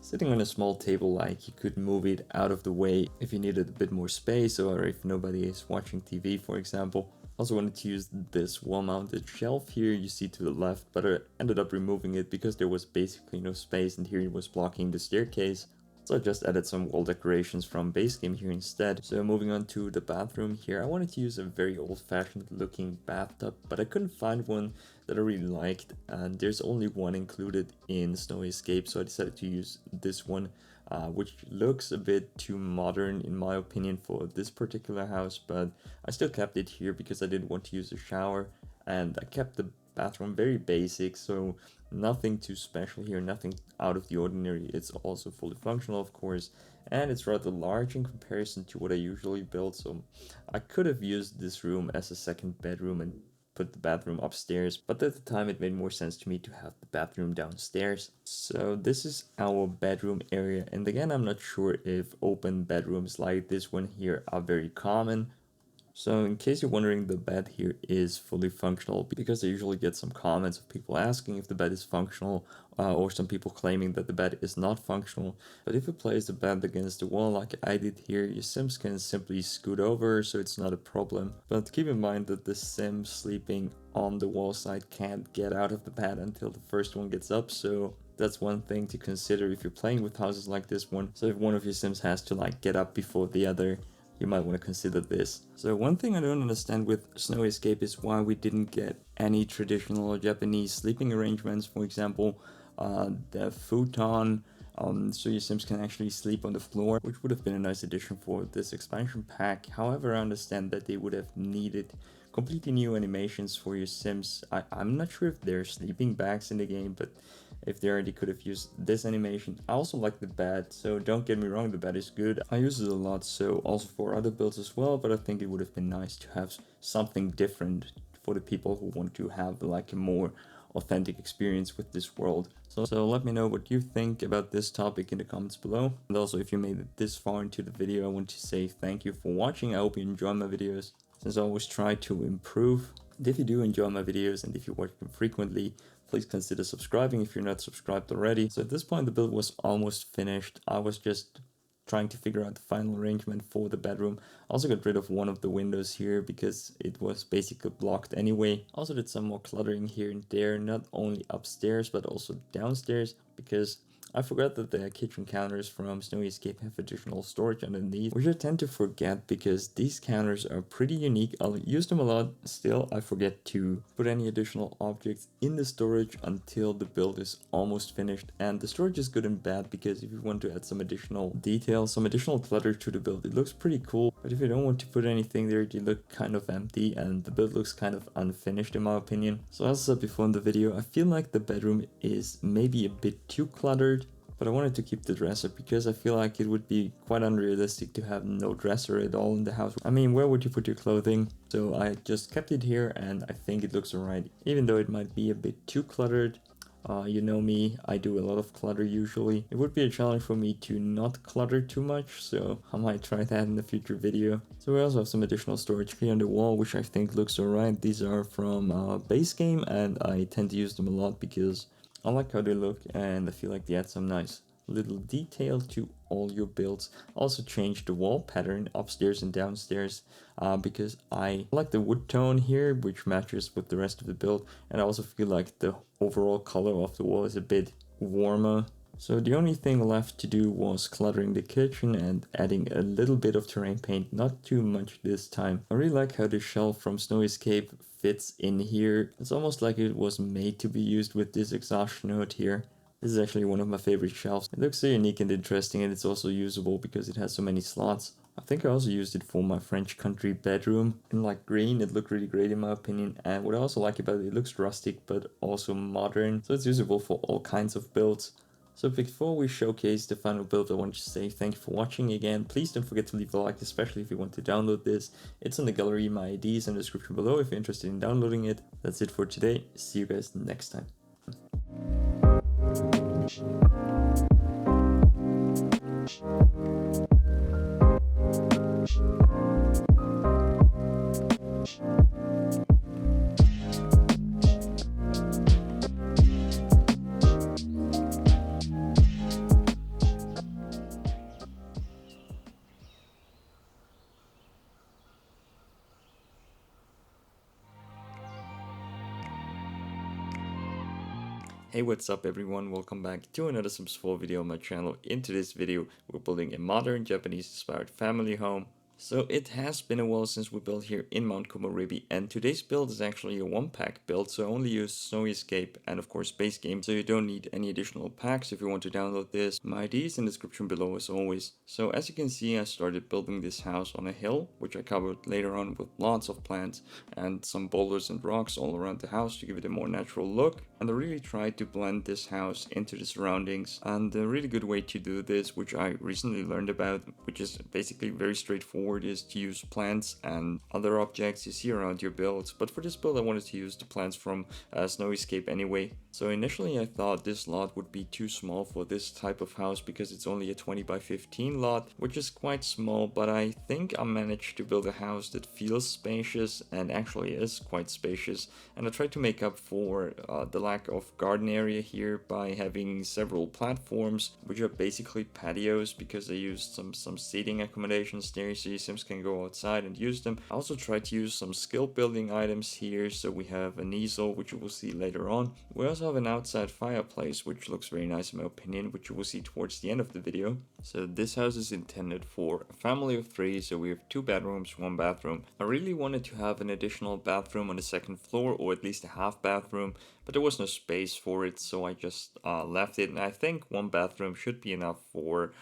sitting on a small table, like you could move it out of the way if you needed a bit more space or if nobody is watching TV, for example. Also wanted to use this wall-mounted shelf here you see to the left, but I ended up removing it because there was basically no space and here it was blocking the staircase. So I just added some wall decorations from base game here instead. So moving on to the bathroom here, I wanted to use a very old-fashioned looking bathtub, but I couldn't find one that I really liked, and there's only one included in Snowy Escape, so I decided to use this one, which looks a bit too modern in my opinion for this particular house, but I still kept it here because I didn't want to use a shower, and I kept the bathroom very basic, so nothing too special here, nothing out of the ordinary. It's also fully functional, of course, and it's rather large in comparison to what I usually build, so I could have used this room as a second bedroom and put the bathroom upstairs, but at the time it made more sense to me to have the bathroom downstairs. So this is our bedroom area, and again, I'm not sure if open bedrooms like this one here are very common. So in case you're wondering, the bed here is fully functional because I usually get some comments of people asking if the bed is functional or some people claiming that the bed is not functional. But if you place the bed against the wall like I did here, your Sims can simply scoot over, so it's not a problem. But keep in mind that the Sim sleeping on the wall side can't get out of the bed until the first one gets up, so that's one thing to consider if you're playing with houses like this one. So if one of your Sims has to like get up before the other, you might want to consider this. So one thing I don't understand with Snowy Escape is why we didn't get any traditional Japanese sleeping arrangements. For example, the futon, so your Sims can actually sleep on the floor, which would have been a nice addition for this expansion pack. However, I understand that they would have needed completely new animations for your Sims. I'm not sure if there are sleeping bags in the game, but if they are, they could have used this animation. I also like the bed, so don't get me wrong, the bed is good. I use it a lot, so also for other builds as well, but I think it would have been nice to have something different for the people who want to have like a more authentic experience with this world. So let me know what you think about this topic in the comments below. And also, if you made it this far into the video, I want to say thank you for watching. I hope you enjoy my videos, since I always try to improve. And if you do enjoy my videos and if you watch them frequently, please consider subscribing if you're not subscribed already. So at this point, the build was almost finished. I was just trying to figure out the final arrangement for the bedroom. I also got rid of one of the windows here because it was basically blocked anyway. Also did some more cluttering here and there, not only upstairs but also downstairs, because I forgot that the kitchen counters from Snowy Escape have additional storage underneath, which I tend to forget because these counters are pretty unique. I'll use them a lot, still I forget to put any additional objects in the storage until the build is almost finished. And the storage is good and bad, because if you want to add some additional detail, some additional clutter to the build, it looks pretty cool. But if you don't want to put anything there, they look kind of empty and the build looks kind of unfinished in my opinion. So as I said before in the video, I feel like the bedroom is maybe a bit too cluttered. But I wanted to keep the dresser because I feel like it would be quite unrealistic to have no dresser at all in the house. I mean, where would you put your clothing? So I just kept it here and I think it looks alright. Even though it might be a bit too cluttered. You know me, I do a lot of clutter usually. It would be a challenge for me to not clutter too much, so I might try that in a future video. So we also have some additional storage here on the wall, which I think looks alright. These are from base game and I tend to use them a lot because I like how they look and I feel like they add some nice little detail to all your builds. Also change the wall pattern upstairs and downstairs because I like the wood tone here, which matches with the rest of the build, and I also feel like the overall color of the wall is a bit warmer. So the only thing left to do was cluttering the kitchen and adding a little bit of terrain paint, not too much this time. I really like how the shelf from Snowy Escape fits in here. It's almost like it was made to be used with this exhaust note here. This is actually one of my favorite shelves. It looks so unique and interesting, and it's also usable because it has so many slots. I think I also used it for my French country bedroom in like green. It looked really great in my opinion, and what I also like about it looks rustic but also modern, so it's usable for all kinds of builds. So before we showcase the final build, I want to say thank you for watching again. Please don't forget to leave a like, especially if you want to download this. It's in the gallery, my ID is in the description below if you're interested in downloading it. That's it for today. See you guys next time. Hey, what's up everyone, welcome back to another Sims 4 video on my channel. In today's video, we're building a modern Japanese inspired family home. So it has been a while since we built here in Mount Komorebi, and today's build is actually a one-pack build, so I only use Snowy Escape and of course base game, so you don't need any additional packs if you want to download this. My ID is in the description below as always. So as you can see, I started building this house on a hill, which I covered later on with lots of plants and some boulders and rocks all around the house to give it a more natural look. And I really tried to blend this house into the surroundings, and a really good way to do this, which I recently learned about, which is basically very straightforward, is to use plants and other objects you see around your builds. But for this build I wanted to use the plants from Snowy Escape anyway. So initially I thought this lot would be too small for this type of house because it's only a 20 by 15 lot, which is quite small, but I think I managed to build a house that feels spacious and actually is quite spacious. And I tried to make up for the lack of garden area here by having several platforms, which are basically patios, because I used some seating accommodations there. So you Sims can go outside and use them. I also tried to use some skill building items here. So we have an easel, which you will see later on. We also have an outside fireplace, which looks very nice in my opinion, which you will see towards the end of the video. So this house is intended for a family of 3, so we have 2 bedrooms, 1 bathroom. I really wanted to have an additional bathroom on the 2nd floor, or at least a half bathroom, but there was no space for it, so I just left it. And I think 1 bathroom should be enough for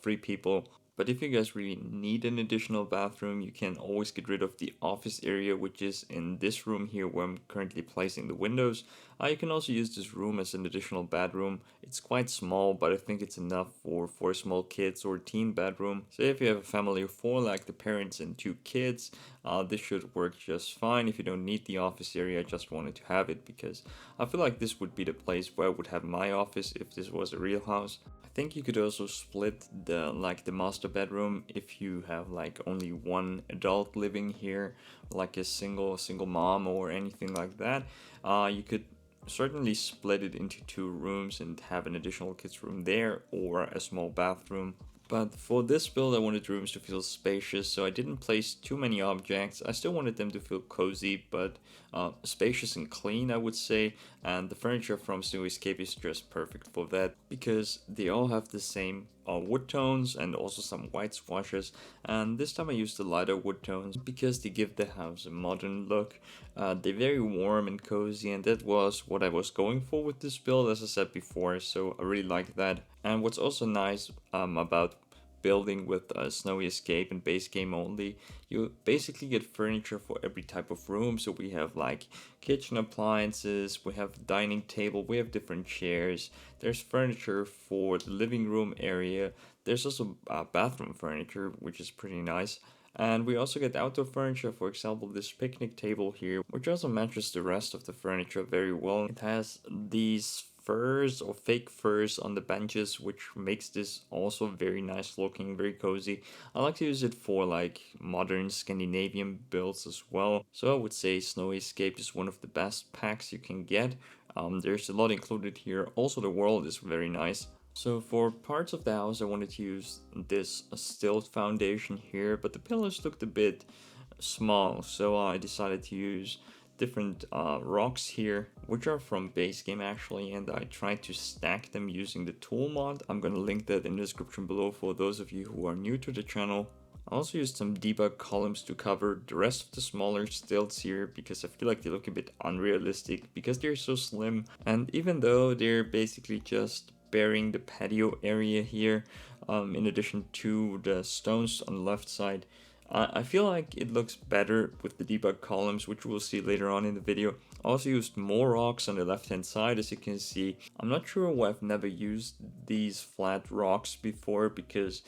3 people. But if you guys really need an additional bathroom, you can always get rid of the office area, which is in this room here where I'm currently placing the windows. You can also use this room as an additional bedroom. It's quite small, but I think it's enough for 4 small kids or teen bedroom. So if you have a family of 4, like the parents and 2 kids, this should work just fine. If you don't need the office area, I just wanted to have it because I feel like this would be the place where I would have my office if this was a real house. I think you could also split the master bedroom if you have like only 1 adult living here, like a single mom or anything like that. You could certainly split it into 2 rooms and have an additional kids room there or a small bathroom. But for this build, I wanted rooms to feel spacious, so I didn't place too many objects. I still wanted them to feel cozy, but spacious and clean, I would say. And the furniture from Snow Escape is just perfect for that, because they all have the same wood tones and also some white swatches. And this time I used the lighter wood tones because they give the house a modern look. They're very warm and cozy, and that was what I was going for with this build, as I said before, so I really like that. And what's also nice about building with Snowy Escape and base game only, you basically get furniture for every type of room. So we have like kitchen appliances, we have dining table, we have different chairs, there's furniture for the living room area, there's also bathroom furniture, which is pretty nice. And we also get outdoor furniture, for example this picnic table here, which also matches the rest of the furniture very well. It has these furs or fake furs on the benches, which makes this also very nice looking, very cozy. I like to use it for like modern Scandinavian builds as well. So I would say Snowy Escape is one of the best packs you can get. There's a lot included here. Also the world is very nice. So for parts of the house I wanted to use this stilt foundation here, but the pillars looked a bit small, so I decided to use different rocks here, which are from base game actually, and I tried to stack them using the tool mod. I'm gonna link that in the description below for those of you who are new to the channel. I also used some debug columns to cover the rest of the smaller stilts here because I feel like they look a bit unrealistic because they're so slim, and even though they're basically just burying the patio area here, in addition to the stones on the left side, I feel like it looks better with the debug columns, which we'll see later on in the video. I also used more rocks on the left hand side, as you can see. I'm not sure why I've never used these flat rocks before, because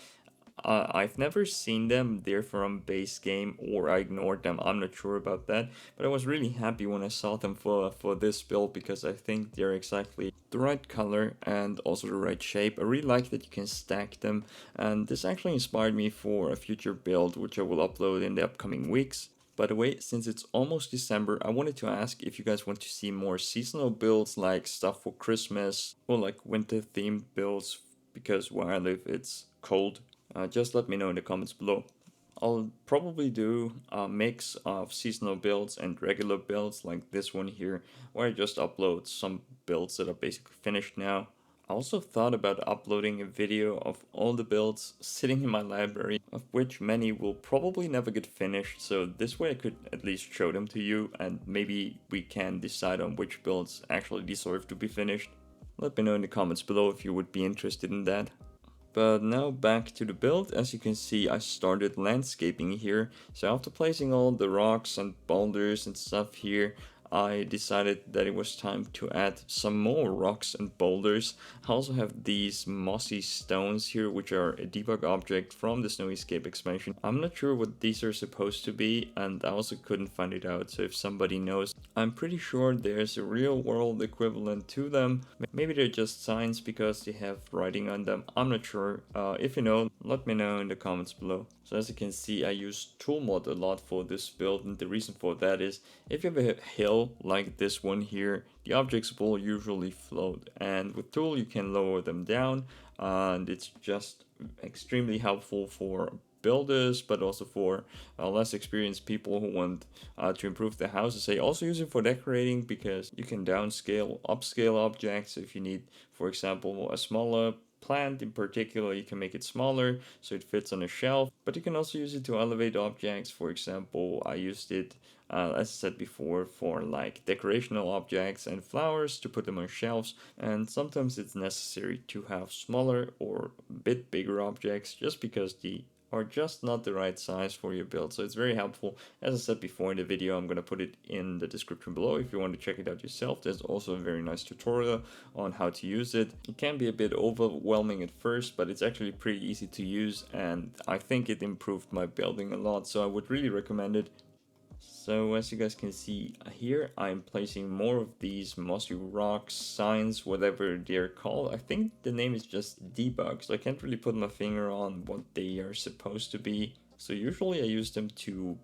I've never seen them there from base game, or I ignored them. I'm not sure about that, but I was really happy when I saw them for this build because I think they're exactly the right color and also the right shape. I really like that you can stack them, and this actually inspired me for a future build which I will upload in the upcoming weeks. By the way, since it's almost December, I wanted to ask if you guys want to see more seasonal builds, like stuff for Christmas or like winter themed builds, because where I live it's cold. Just let me know in the comments below. I'll probably do a mix of seasonal builds and regular builds like this one here, where I just upload some builds that are basically finished now. I also thought about uploading a video of all the builds sitting in my library, of which many will probably never get finished, so this way I could at least show them to you, and maybe we can decide on which builds actually deserve to be finished. Let me know in the comments below if you would be interested in that. But now back to the build. As you can see, I started landscaping here. So after placing all the rocks and boulders and stuff here, I decided that it was time to add some more rocks and boulders. I also have these mossy stones here, which are a debug object from the Snow Escape expansion. I'm not sure what these are supposed to be, and I also couldn't find it out, so if somebody knows, I'm pretty sure there's a real world equivalent to them. Maybe they're just signs because they have writing on them, I'm not sure. If you know, let me know in the comments below. So as you can see, I use tool mod a lot for this build, and the reason for that is if you have a hill like this one here, the objects will usually float, and with tool you can lower them down, and it's just extremely helpful for builders, but also for less experienced people who want to improve their houses. I also use it for decorating because you can downscale, upscale objects. If you need, for example, a smaller plant in particular, you can make it smaller so it fits on a shelf. But you can also use it to elevate objects. For example, I used it, as I said before, for like decorational objects and flowers to put them on shelves. And sometimes it's necessary to have smaller or a bit bigger objects just because the are just not the right size for your build. So it's very helpful. As I said before in the video, I'm going to put it in the description below if you want to check it out yourself. There's also a very nice tutorial on how to use it. It can be a bit overwhelming at first, but it's actually pretty easy to use, and I think it improved my building a lot, so I would really recommend it. So as you guys can see here, I'm placing more of these mossy rocks, signs, whatever they're called. I think the name is just debug, so I can't really put my finger on what they are supposed to be. So usually I use them to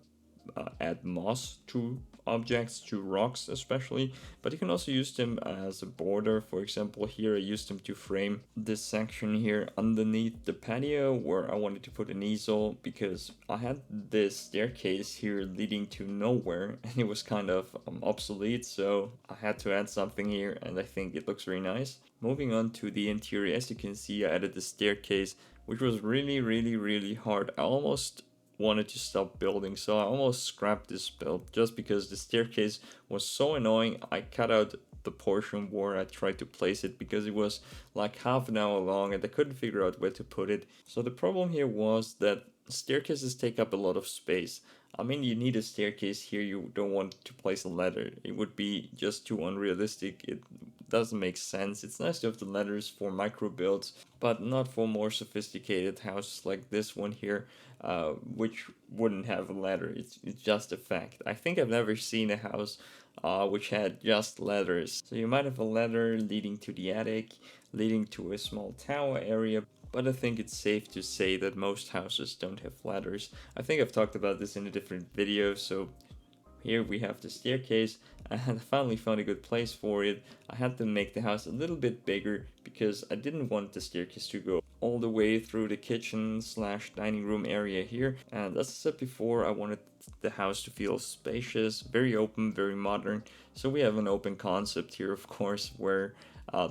add moss to objects, to rocks especially, but you can also use them as a border. For example, here I used them to frame this section here underneath the patio where I wanted to put an easel because I had this staircase here leading to nowhere and it was kind of obsolete, so I had to add something here and I think it looks very nice. Moving on to the interior, as you can see, I added the staircase, which was really hard. I almost wanted to stop building, so I almost scrapped this build just because the staircase was so annoying. I cut out the portion where I tried to place it because it was like half an hour long and I couldn't figure out where to put it. So the problem here was that staircases take up a lot of space. I mean, you need a staircase here, you don't want to place a ladder. It would be just too unrealistic. It doesn't make sense. It's nice to have the ladders for micro builds, but not for more sophisticated houses like this one here, which wouldn't have a ladder. It's just a fact. I think I've never seen a house which had just ladders. So you might have a ladder leading to the attic, leading to a small tower area, but I think it's safe to say that most houses don't have ladders. I think I've talked about this in a different video, so here we have the staircase, and I finally found a good place for it. I had to make the house a little bit bigger because I didn't want the staircase to go all the way through the kitchen slash dining room area here. And as I said before, I wanted the house to feel spacious, very open, very modern. So we have an open concept here, of course, where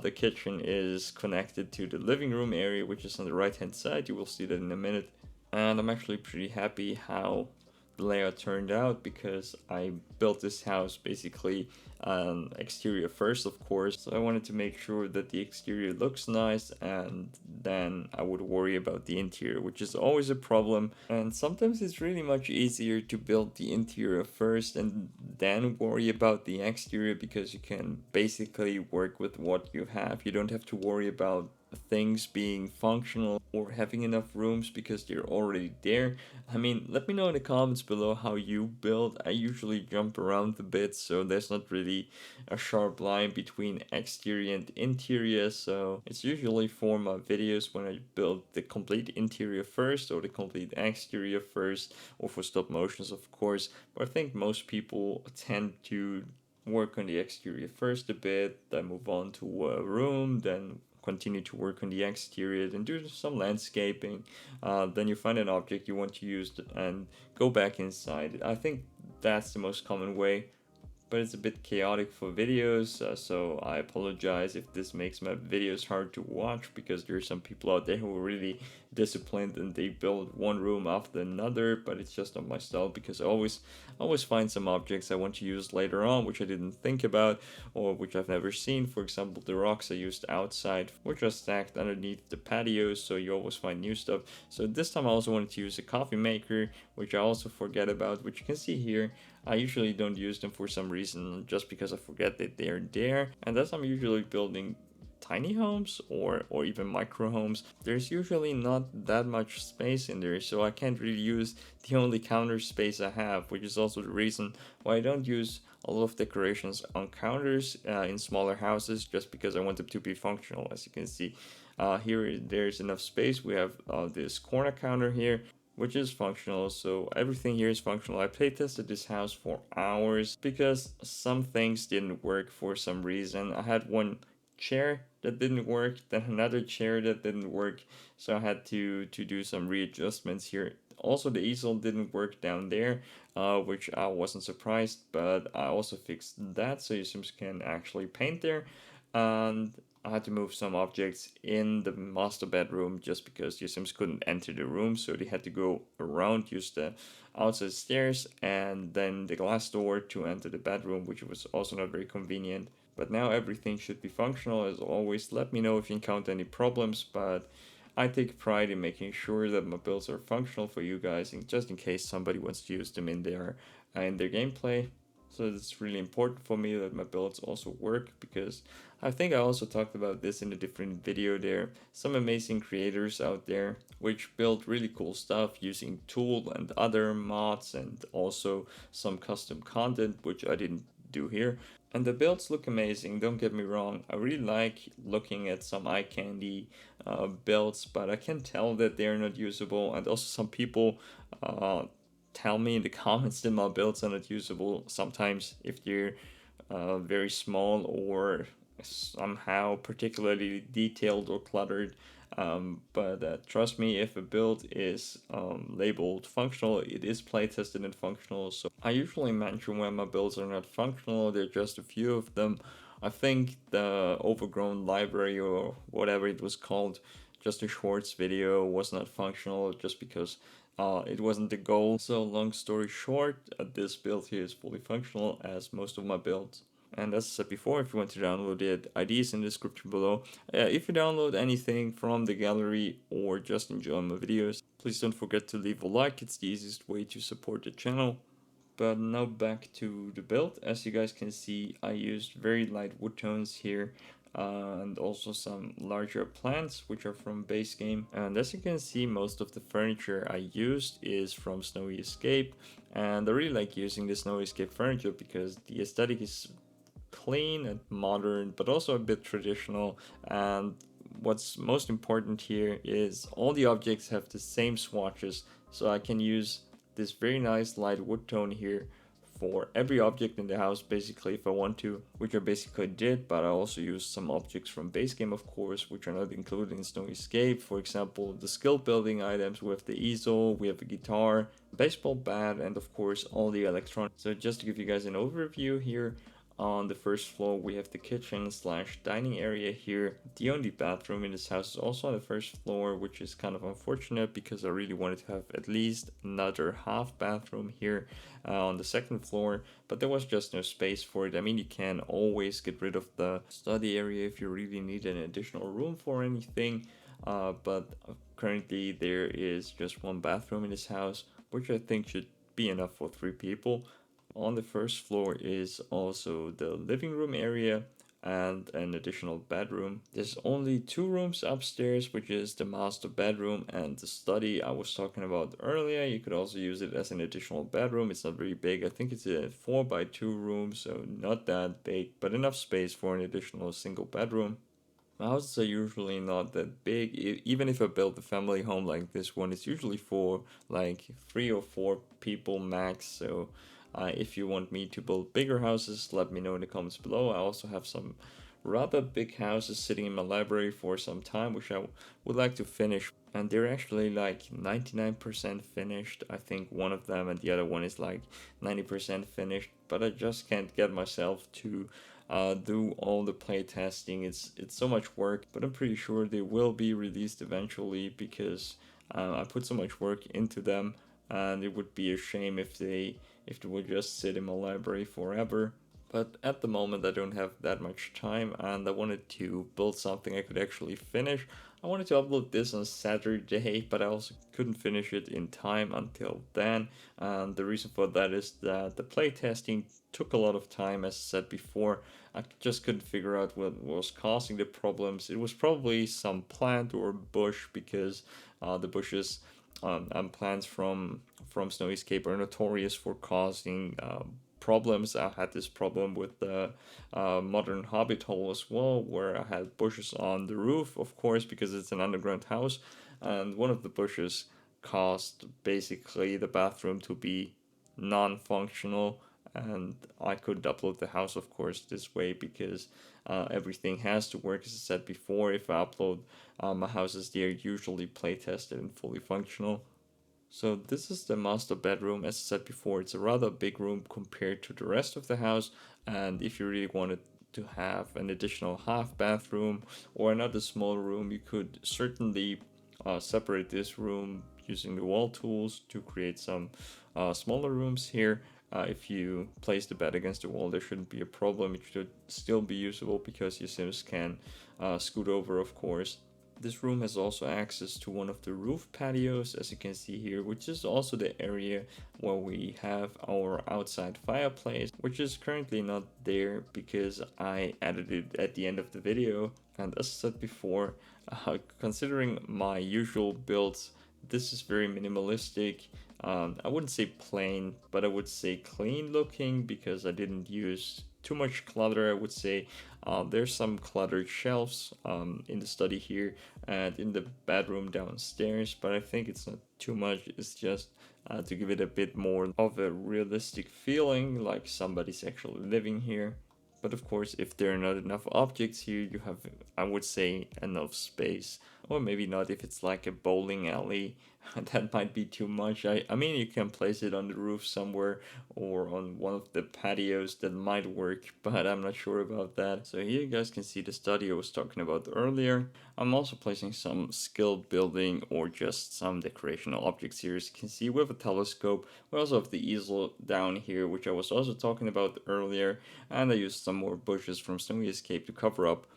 the kitchen is connected to the living room area, which is on the right hand side. You will see that in a minute. And I'm actually pretty happy how the layout turned out because I built this house basically exterior first, of course. So I wanted to make sure that the exterior looks nice, and then I would worry about the interior, which is always a problem. And sometimes it's really much easier to build the interior first and then worry about the exterior because you can basically work with what you have. You don't have to worry about things being functional or having enough rooms because they're already there. I mean, let me know in the comments below how you build. I usually jump around a bit, so there's not really a sharp line between exterior and interior, so it's usually for my videos when I build the complete interior first or the complete exterior first, or for stop motions, of course. But I think most people tend to work on the exterior first a bit, then move on to a room, then continue to work on the exterior, then do some landscaping, then you find an object you want to use and go back inside. I think that's the most common way, but it's a bit chaotic for videos, so I apologize if this makes my videos hard to watch, because there are some people out there who are really disciplined and they build one room after another, but it's just not my style because I always find some objects I want to use later on which I didn't think about or which I've never seen. For example, the rocks I used outside, which are stacked underneath the patio, so you always find new stuff. So this time I also wanted to use a coffee maker, which I also forget about, which you can see here. I usually don't use them for some reason, just because I forget that they're there. And as I'm usually building tiny homes or even micro homes, there's usually not that much space in there, so I can't really use the only counter space I have, which is also the reason why I don't use a lot of decorations on counters in smaller houses, just because I want them to be functional. As you can see here, there's enough space. We have this corner counter here, which is functional, so everything here is functional. I play tested this house for hours because some things didn't work for some reason. I had one chair that didn't work, then another chair that didn't work, so I had to do some readjustments here. also the easel didn't work down there, which I wasn't surprised, but I also fixed that so your Sims can actually paint there. And I had to move some objects in the master bedroom just because your Sims couldn't enter the room, so they had to go around, use the outside stairs and then the glass door to enter the bedroom, which was also not very convenient. But now everything should be functional as always. Let me know if you encounter any problems, but I take pride in making sure that my builds are functional for you guys, and just in case somebody wants to use them in their gameplay. So it's really important for me that my builds also work, because I think I also talked about this in a different video. There are some amazing creators out there which build really cool stuff using tool and other mods and also some custom content which I didn't do here. And the builds look amazing, don't get me wrong. I really like looking at some eye candy builds, but I can tell that they're not usable. And also some people uh, tell me in the comments that my builds are not usable sometimes if they're very small or somehow particularly detailed or cluttered. But trust me, if a build is labeled functional, it is play tested and functional. So I usually mention when my builds are not functional, there are just a few of them. I think the overgrown library or whatever it was called, just a shorts video, was not functional just because it wasn't the goal. So long story short, this build here is fully functional as most of my builds. And as I said before, if you want to download it, ID is in the description below. If you download anything from the gallery or just enjoy my videos, please don't forget to leave a like. It's the easiest way to support the channel. But now back to the build. As you guys can see, I used very light wood tones here. And also some larger plants which are from base game. And as you can see, most of the furniture I used is from Snowy Escape, and I really like using the Snowy Escape furniture because the aesthetic is clean and modern, but also a bit traditional. And what's most important here is all the objects have the same swatches, so I can use this very nice light wood tone here for every object in the house basically if I want to, which I basically did. But I also used some objects from base game, of course, which are not included in Snowy Escape. For example, the skill building items. We have the easel, we have a guitar, baseball bat, and of course all the electronics. So just to give you guys an overview here, on the first floor we have the kitchen slash dining area here. The only bathroom in this house is also on the first floor, which is kind of unfortunate because I really wanted to have at least another half bathroom here on the second floor, but there was just no space for it. I mean, you can always get rid of the study area if you really need an additional room for anything, but currently there is just one bathroom in this house, which I think should be enough for 3 people. On the first floor is also the living room area and an additional bedroom. There's only 2 rooms upstairs, which is the master bedroom and the study I was talking about earlier. You could also use it as an additional bedroom. It's not very big. I think it's a 4x2 room, so not that big, but enough space for an additional single bedroom. My houses are usually not that big. Even if I build a family home like this one, it's usually for like 3 or 4 people max. So if you want me to build bigger houses, let me know in the comments below. I also have some rather big houses sitting in my library for some time, which I would like to finish. And they're actually like 99% finished. I think one of them, and the other one is like 90% finished. But I just can't get myself to do all the play testing. It's so much work, but I'm pretty sure they will be released eventually because I put so much work into them, and it would be a shame if they would just sit in my library forever. But at the moment I don't have that much time, and I wanted to build something I could actually finish. I wanted to upload this on Saturday, but I also couldn't finish it in time until then. And the reason for that is that the playtesting took a lot of time, as I said before. I just couldn't figure out what was causing the problems. It was probably some plant or bush, because the bushes and plants from Snowy Escape are notorious for causing problems. I had this problem with the modern Hobbit hole as well, where I had bushes on the roof, of course, because it's an underground house, and one of the bushes caused basically the bathroom to be non-functional, and I couldn't upload the house, of course, this way, because everything has to work. As I said before, if I upload my houses, they are usually play tested and fully functional. So this is the master bedroom. As I said before, it's a rather big room compared to the rest of the house. And if you really wanted to have an additional half bathroom or another small room, you could certainly separate this room using the wall tools to create some smaller rooms here. If you place the bed against the wall, there shouldn't be a problem. It should still be usable because your Sims can scoot over, of course. This room has also access to one of the roof patios, as you can see here, which is also the area where we have our outside fireplace, which is currently not there because I added it at the end of the video. And as I said before, considering my usual builds, this is very minimalistic. I wouldn't say plain, but I would say clean looking because I didn't use too much clutter. I would say there's some cluttered shelves in the study here and in the bedroom downstairs, but I think it's not too much. It's just to give it a bit more of a realistic feeling, like somebody's actually living here. But of course, if there are not enough objects here, you have, I would say, enough space. Or maybe not if it's like a bowling alley. That might be too much. I mean, you can place it on the roof somewhere or on one of the patios. That might work, but I'm not sure about that. So here you guys can see the study I was talking about earlier. I'm also placing some skill building or just some decorational objects here. As you can see, we have a telescope. We also have the easel down here, which I was also talking about earlier. And I used some more bushes from Snowy Escape to cover up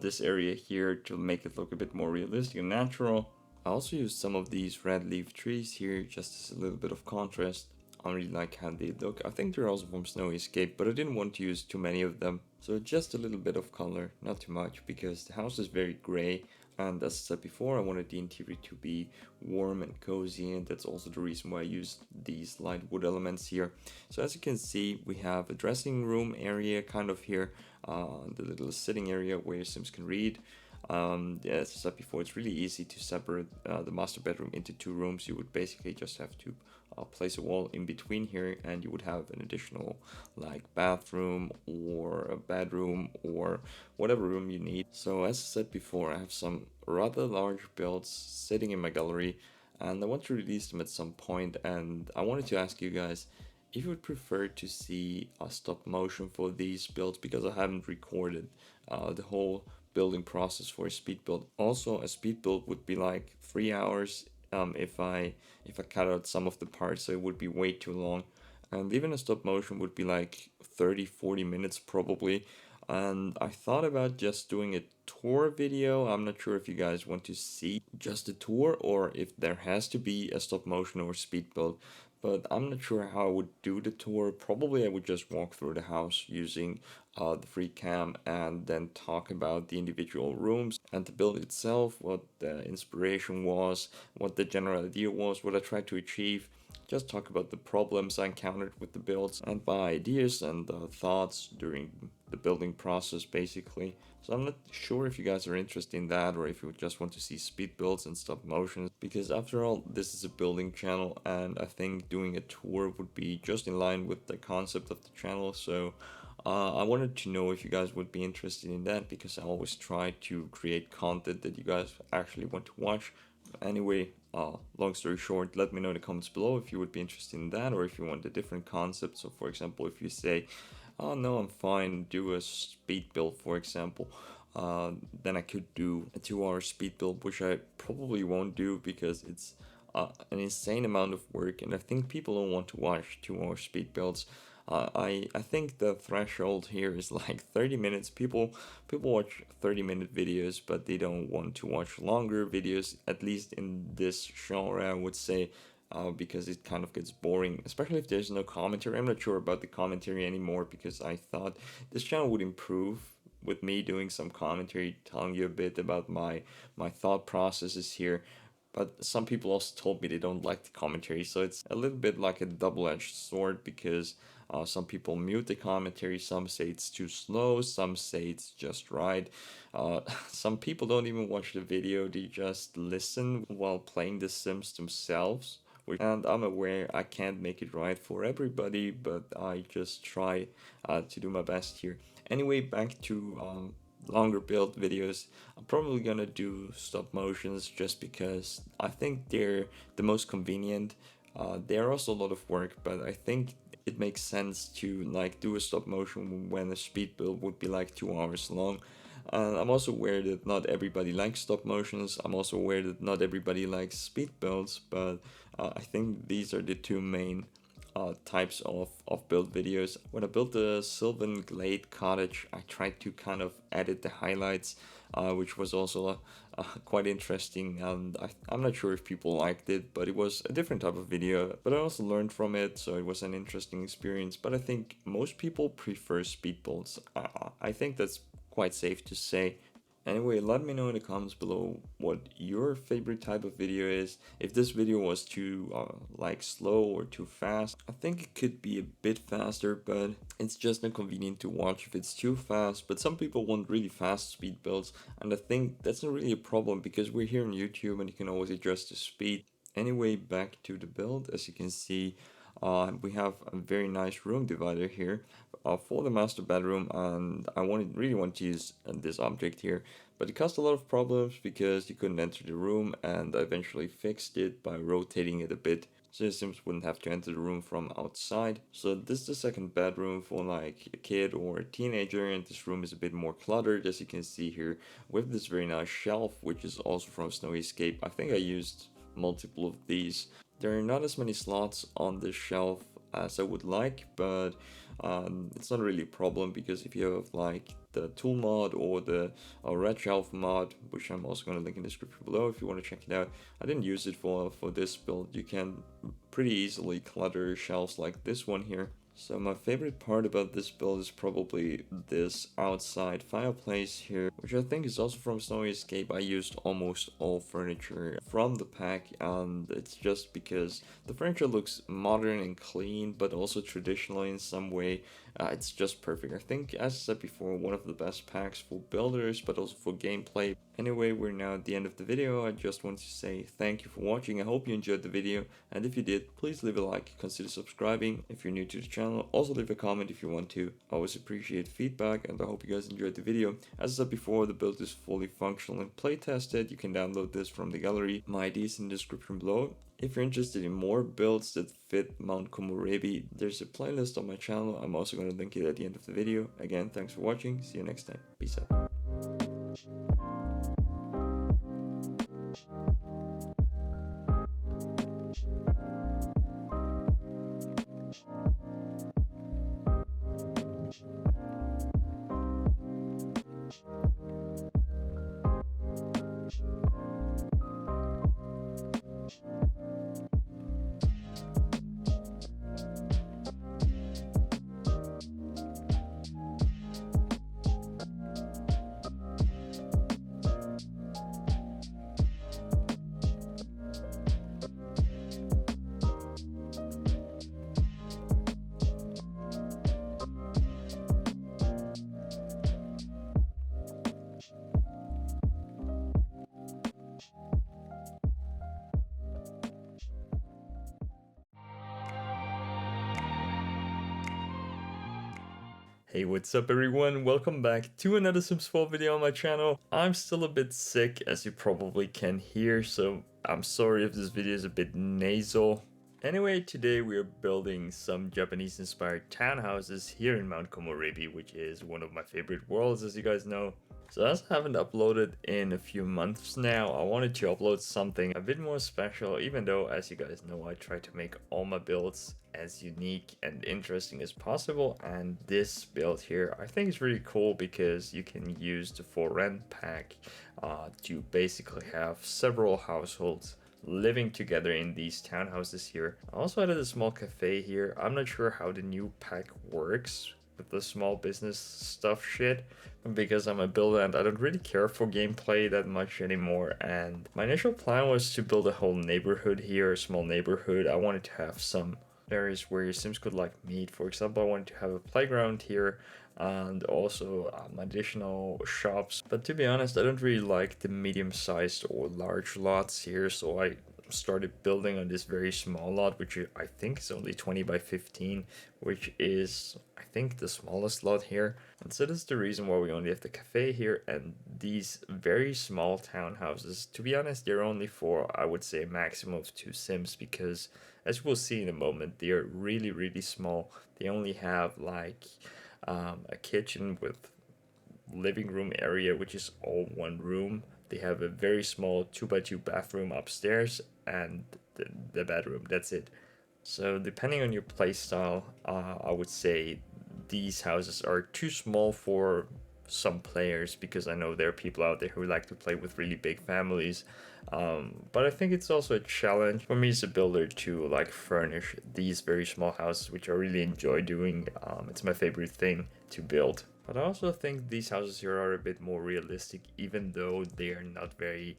this area here to make it look a bit more realistic and natural. I also used some of these red leaf trees here just as a little bit of contrast. I really like how they look. I think they're also from Snowy Escape, but I didn't want to use too many of them. So just a little bit of color, not too much, because the house is very gray. And as I said before, I wanted the interior to be warm and cozy, and that's also the reason why I used these light wood elements here. So as you can see, we have a dressing room area kind of here, the little sitting area where your Sims can read. Yeah, as I said before, it's really easy to separate the master bedroom into two rooms. You would basically just have to place a wall in between here, and you would have an additional like bathroom or a bedroom or whatever room you need. So as I said before, I have some rather large builds sitting in my gallery, and I want to release them at some point. And I wanted to ask you guys if you would prefer to see a stop motion for these builds, because I haven't recorded the whole building process for a speed build. Also, a speed build would be like 3 hours if I cut out some of the parts, so it would be way too long. And even a stop motion would be like 30-40 minutes probably. And I thought about just doing a tour video. I'm not sure if you guys want to see just a tour or if there has to be a stop motion or speed build, but I'm not sure how I would do the tour. Probably I would just walk through the house using the free cam and then talk about the individual rooms and the build itself, what the inspiration was, what the general idea was, what I tried to achieve. Just talk about the problems I encountered with the builds and my ideas and thoughts during the building process basically. So I'm not sure if you guys are interested in that or if you just want to see speed builds and stop motion, because after all, this is a building channel and I think doing a tour would be just in line with the concept of the channel. So I wanted to know if you guys would be interested in that, because I always try to create content that you guys actually want to watch. Anyway, long story short, let me know in the comments below if you would be interested in that or if you want a different concept. So for example, if you say, oh no, I'm fine, do a speed build for example, then I could do a 2 hour speed build, which I probably won't do because it's an insane amount of work and I think people don't want to watch 2 hour speed builds. I think the threshold here is like 30 minutes. People watch 30-minute videos, but they don't want to watch longer videos, at least in this genre, I would say, because it kind of gets boring, especially if there's no commentary. I'm not sure about the commentary anymore because I thought this channel would improve with me doing some commentary, telling you a bit about my thought processes here. But some people also told me they don't like the commentary, so it's a little bit like a double-edged sword because some people mute the commentary, some say it's too slow, some say it's just right. Some people don't even watch the video, they just listen while playing The Sims themselves. And I'm aware I can't make it right for everybody, but I just try to do my best here. Anyway, back to longer build videos. I'm probably gonna do stop motions just because I think they're the most convenient. They're also a lot of work, but I think it makes sense to like do a stop motion when a speed build would be like 2 hours long. I'm also aware that not everybody likes stop motions. I'm also aware that not everybody likes speed builds, but I think these are the two main types of build videos. When I built the Sylvan Glade cottage, I tried to kind of edit the highlights, which was also quite interesting, and I'm not sure if people liked it, but it was a different type of video, but I also learned from it, so it was an interesting experience. But I think most people prefer speed builds. I think that's quite safe to say. Anyway, let me know in the comments below what your favorite type of video is. If this video was too like slow or too fast, I think it could be a bit faster, but it's just inconvenient to watch if it's too fast. But some people want really fast speed builds, and I think that's not really a problem because we're here on YouTube and you can always adjust the speed. Anyway, back to the build. As you can see, we have a very nice room divider here for the master bedroom, and I really want to use this object here, but it caused a lot of problems because you couldn't enter the room, and I eventually fixed it by rotating it a bit so the Sims wouldn't have to enter the room from outside. So this is the second bedroom for like a kid or a teenager, and this room is a bit more cluttered, as you can see here, with this very nice shelf, which is also from Snowy Escape. I think I used multiple of these. There are not as many slots on this shelf as I would like, but it's not really a problem because if you have like the tool mod or the red shelf mod, which I'm also going to link in the description below if you want to check it out. I didn't use it for this build. You can pretty easily clutter shelves like this one here. So my favorite part about this build is probably this outside fireplace here, which I think is also from Snowy Escape. I used almost all furniture from the pack, and it's just because the furniture looks modern and clean, but also traditional in some way. It's just perfect. I think, as I said before, one of the best packs for builders, but also for gameplay. Anyway, we're now at the end of the video. I just want to say thank you for watching. I hope you enjoyed the video, and if you did, please leave a like, consider subscribing if you're new to the channel. Also leave a comment if you want to. I always appreciate feedback, and I hope you guys enjoyed the video. As I said before, the build is fully functional and play tested. You can download this from the gallery. My ID is in the description below. If you're interested in more builds that fit Mount Komorebi, there's a playlist on my channel. I'm also going to link it at the end of the video. Again, thanks for watching. See you next time. Peace out. Hey, what's up everyone? Welcome back to another Sims 4 video on my channel. I'm still a bit sick, as you probably can hear, so I'm sorry if this video is a bit nasal. Anyway, today we are building some Japanese-inspired townhouses here in Mount Komorebi, which is one of my favorite worlds, as you guys know. So as I haven't uploaded in a few months now, I wanted to upload something a bit more special, even though, as you guys know, I try to make all my builds as unique and interesting as possible. And this build here, I think is really cool because you can use the for rent pack to basically have several households living together in these townhouses here. I also added a small cafe here. I'm not sure how the new pack works with the small business stuff shit, because I'm a builder and I don't really care for gameplay that much anymore. And my initial plan was to build a whole neighborhood here, a small neighborhood. I wanted to have some areas where your Sims could like meet. For example, I wanted to have a playground here and also additional shops. But to be honest, I don't really like the medium-sized or large lots here, so I started building on this very small lot, which I think is only 20 by 15, which is, I think, the smallest lot here. And so this is the reason why we only have the cafe here and these very small townhouses. To be honest, they're only for, I would say, a maximum of 2 Sims, because as we'll see in a moment, they're really, really small. They only have like a kitchen with living room area, which is all one room. They have a very small 2x2 bathroom upstairs and the bedroom. That's it. So depending on your playstyle, I would say these houses are too small for some players, because I know there are people out there who like to play with really big families. But I think it's also a challenge for me as a builder to like furnish these very small houses, which I really enjoy doing. It's my favorite thing to build. But I also think these houses here are a bit more realistic, even though they are not very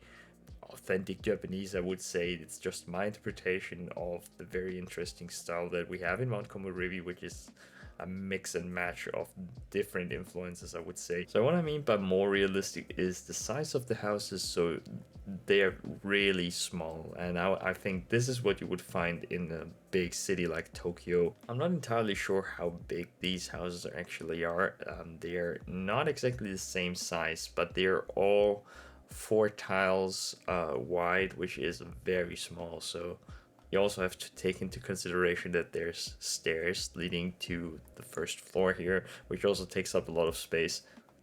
authentic Japanese. I would say it's just my interpretation of the very interesting style that we have in Mount Komorebi, which is a mix and match of different influences, I would say. So what I mean by more realistic is the size of the houses, so they're really small, and I think this is what you would find in a big city like Tokyo. I'm not entirely sure how big these houses actually are. They're not exactly the same size, but they're all 4 tiles wide, which is very small. So you also have to take into consideration that there's stairs leading to the first floor here, which also takes up a lot of space.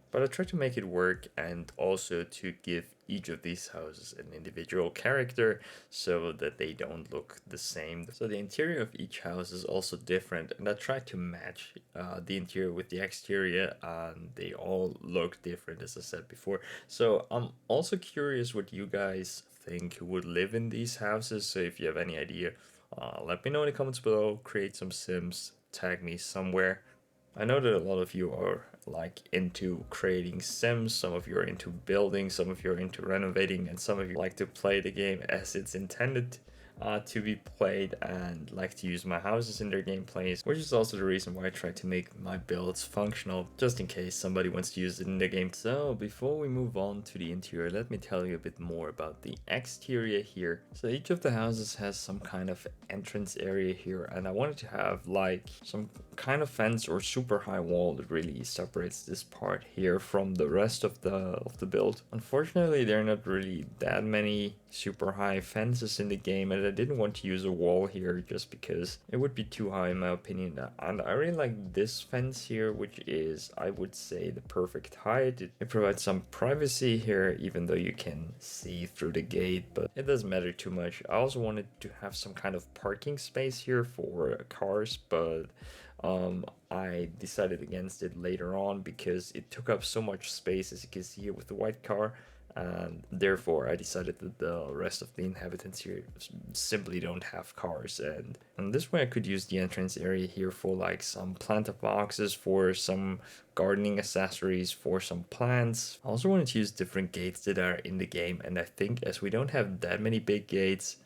But I try to make it work, and also to give each of these houses an individual character so that they don't look the same. So the interior of each house is also different, and I try to match the interior with the exterior, and they all look different, as I said before. So I'm also curious what you guys think who would live in these houses. So if you have any idea, let me know in the comments below. Create some Sims, tag me somewhere. I know that a lot of you are like into creating Sims, some of you are into building, some of you are into renovating, and some of you like to play the game as it's intended to be played, and like to use my houses in their gameplays, which is also the reason why I try to make my builds functional, just in case somebody wants to use it in their game. So before we move on to the interior, let me tell you a bit more about the exterior here. So each of the houses has some kind of entrance area here, and I wanted to have like some kind of fence or super high wall that really separates this part here from the rest of the build. Unfortunately, there are not really that many super high fences in the game, and I didn't want to use a wall here just because it would be too high in my opinion. And I really like this fence here, which is, I would say, the perfect height. It provides some privacy here, even though you can see through the gate, but it doesn't matter too much. I also wanted to have some kind of parking space here for cars, but I decided against it later on because it took up so much space, as you can see here with the white car, and therefore I decided that the rest of the inhabitants here simply don't have cars, and this way I could use the entrance area here for like some planter boxes, for some gardening accessories, for some plants. I also wanted to use different gates that are in the game, and I think as we don't have that many big gates,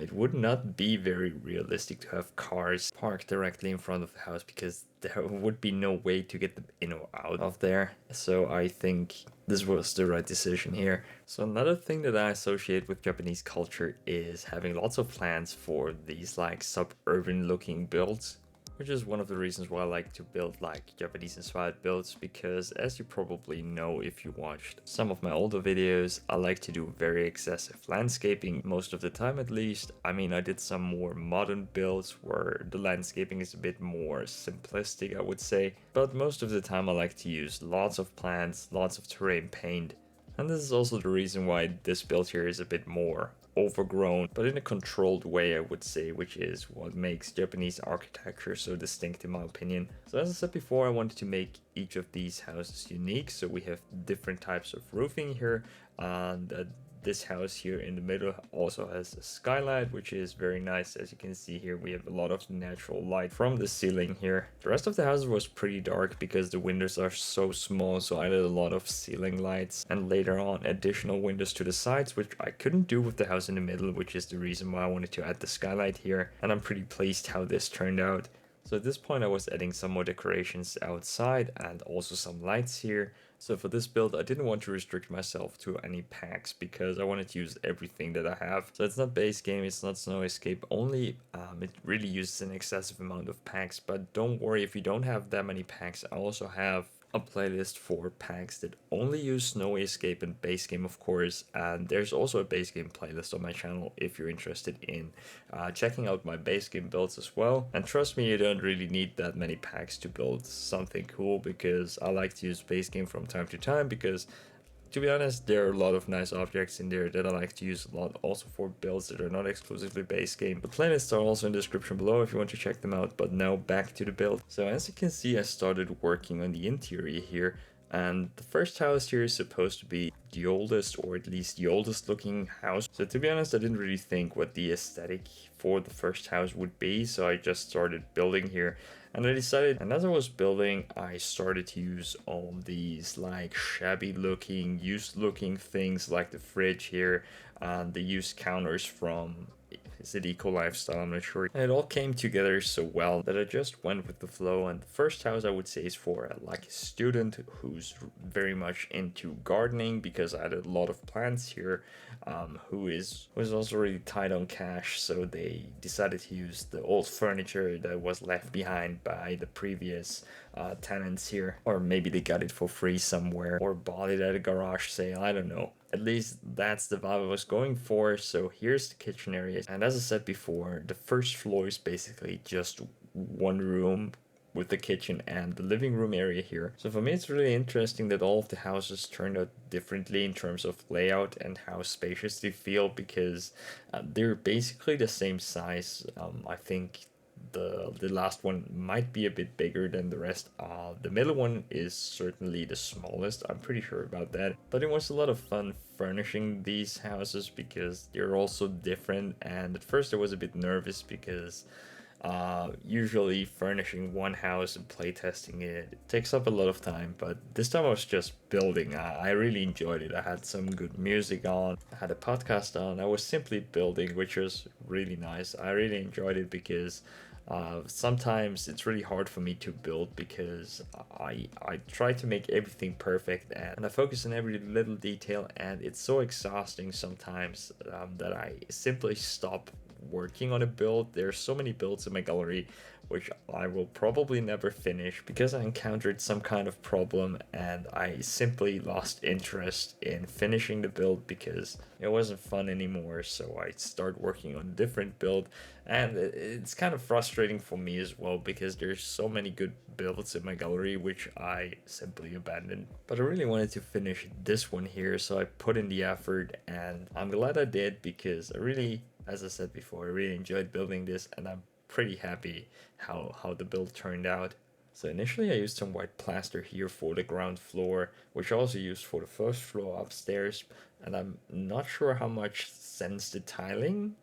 it would not be very realistic to have cars parked directly in front of the house, because there would be no way to get them in or out of there. So I think this was the right decision here. So another thing that I associate with Japanese culture is having lots of plans for these like suburban looking builds, which is one of the reasons why I like to build like Japanese inspired builds, because as you probably know if you watched some of my older videos, I like to do very excessive landscaping most of the time, at least. I mean, I did some more modern builds where the landscaping is a bit more simplistic, I would say, but most of the time I like to use lots of plants, lots of terrain paint. And this is also the reason why this build here is a bit more overgrown, but in a controlled way, I would say, which is what makes Japanese architecture so distinct in my opinion. So as I said before, I wanted to make each of these houses unique, so we have different types of roofing here, and this house here in the middle also has a skylight, which is very nice. As you can see here, we have a lot of natural light from the ceiling here. The rest of the house was pretty dark because the windows are so small, so I did a lot of ceiling lights, and later on additional windows to the sides, which I couldn't do with the house in the middle, which is the reason why I wanted to add the skylight here, and I'm pretty pleased how this turned out. So at this point I was adding some more decorations outside and also some lights here. So for this build I didn't want to restrict myself to any packs because I wanted to use everything that I have. So it's not base game, it's not Snow Escape only, it really uses an excessive amount of packs, but don't worry if you don't have that many packs. I also have a playlist for packs that only use Snow Escape and base game, of course, and there's also a base game playlist on my channel if you're interested in checking out my base game builds as well. And trust me, you don't really need that many packs to build something cool, because I like to use base game from time to time, because to be honest, there are a lot of nice objects in there that I like to use a lot, also for builds that are not exclusively base game. The playlists are also in the description below if you want to check them out, but now back to the build. So as you can see, I started working on the interior here, and the first house here is supposed to be the oldest, or at least the oldest looking house. So to be honest, I didn't really think what the aesthetic for the first house would be, so I just started building here. And I decided, and as I was building, I started to use all these like shabby looking, used looking things like the fridge here, and the used counters from, is it Eco Lifestyle? I'm not sure. And it all came together so well that I just went with the flow. And the first house I would say is for like a student who's very much into gardening, because I had a lot of plants here, who was also really tight on cash, so they decided to use the old furniture that was left behind by the previous tenants here, or maybe they got it for free somewhere or bought it at a garage sale, I don't know. At least that's the vibe I was going for. So here's the kitchen area, and as I said before, the first floor is basically just one room with the kitchen and the living room area here. So for me, it's really interesting that all of the houses turned out differently in terms of layout and how spacious they feel, because they're basically the same size. I think the last one might be a bit bigger than the rest. The middle one is certainly the smallest, I'm pretty sure about that. But it was a lot of fun furnishing these houses because they're also different, and at first I was a bit nervous because usually furnishing one house and playtesting it takes up a lot of time, but this time I was just building. I really enjoyed it. I had some good music on, I had a podcast on, I was simply building, which was really nice. I really enjoyed it because sometimes it's really hard for me to build because I try to make everything perfect, and I focus on every little detail, and it's so exhausting sometimes that I simply stop working on a build. There's so many builds in my gallery which I will probably never finish because I encountered some kind of problem, and I simply lost interest in finishing the build because it wasn't fun anymore. So I start working on a different build, and it's kind of frustrating for me as well because there's so many good builds in my gallery which I simply abandoned. But I really wanted to finish this one here, so I put in the effort, and I'm glad I did because I really, as I said before, I really enjoyed building this, and I'm pretty happy how the build turned out. So initially I used some white plaster here for the ground floor, which I also used for the first floor upstairs, and I'm not sure how much sense the tiling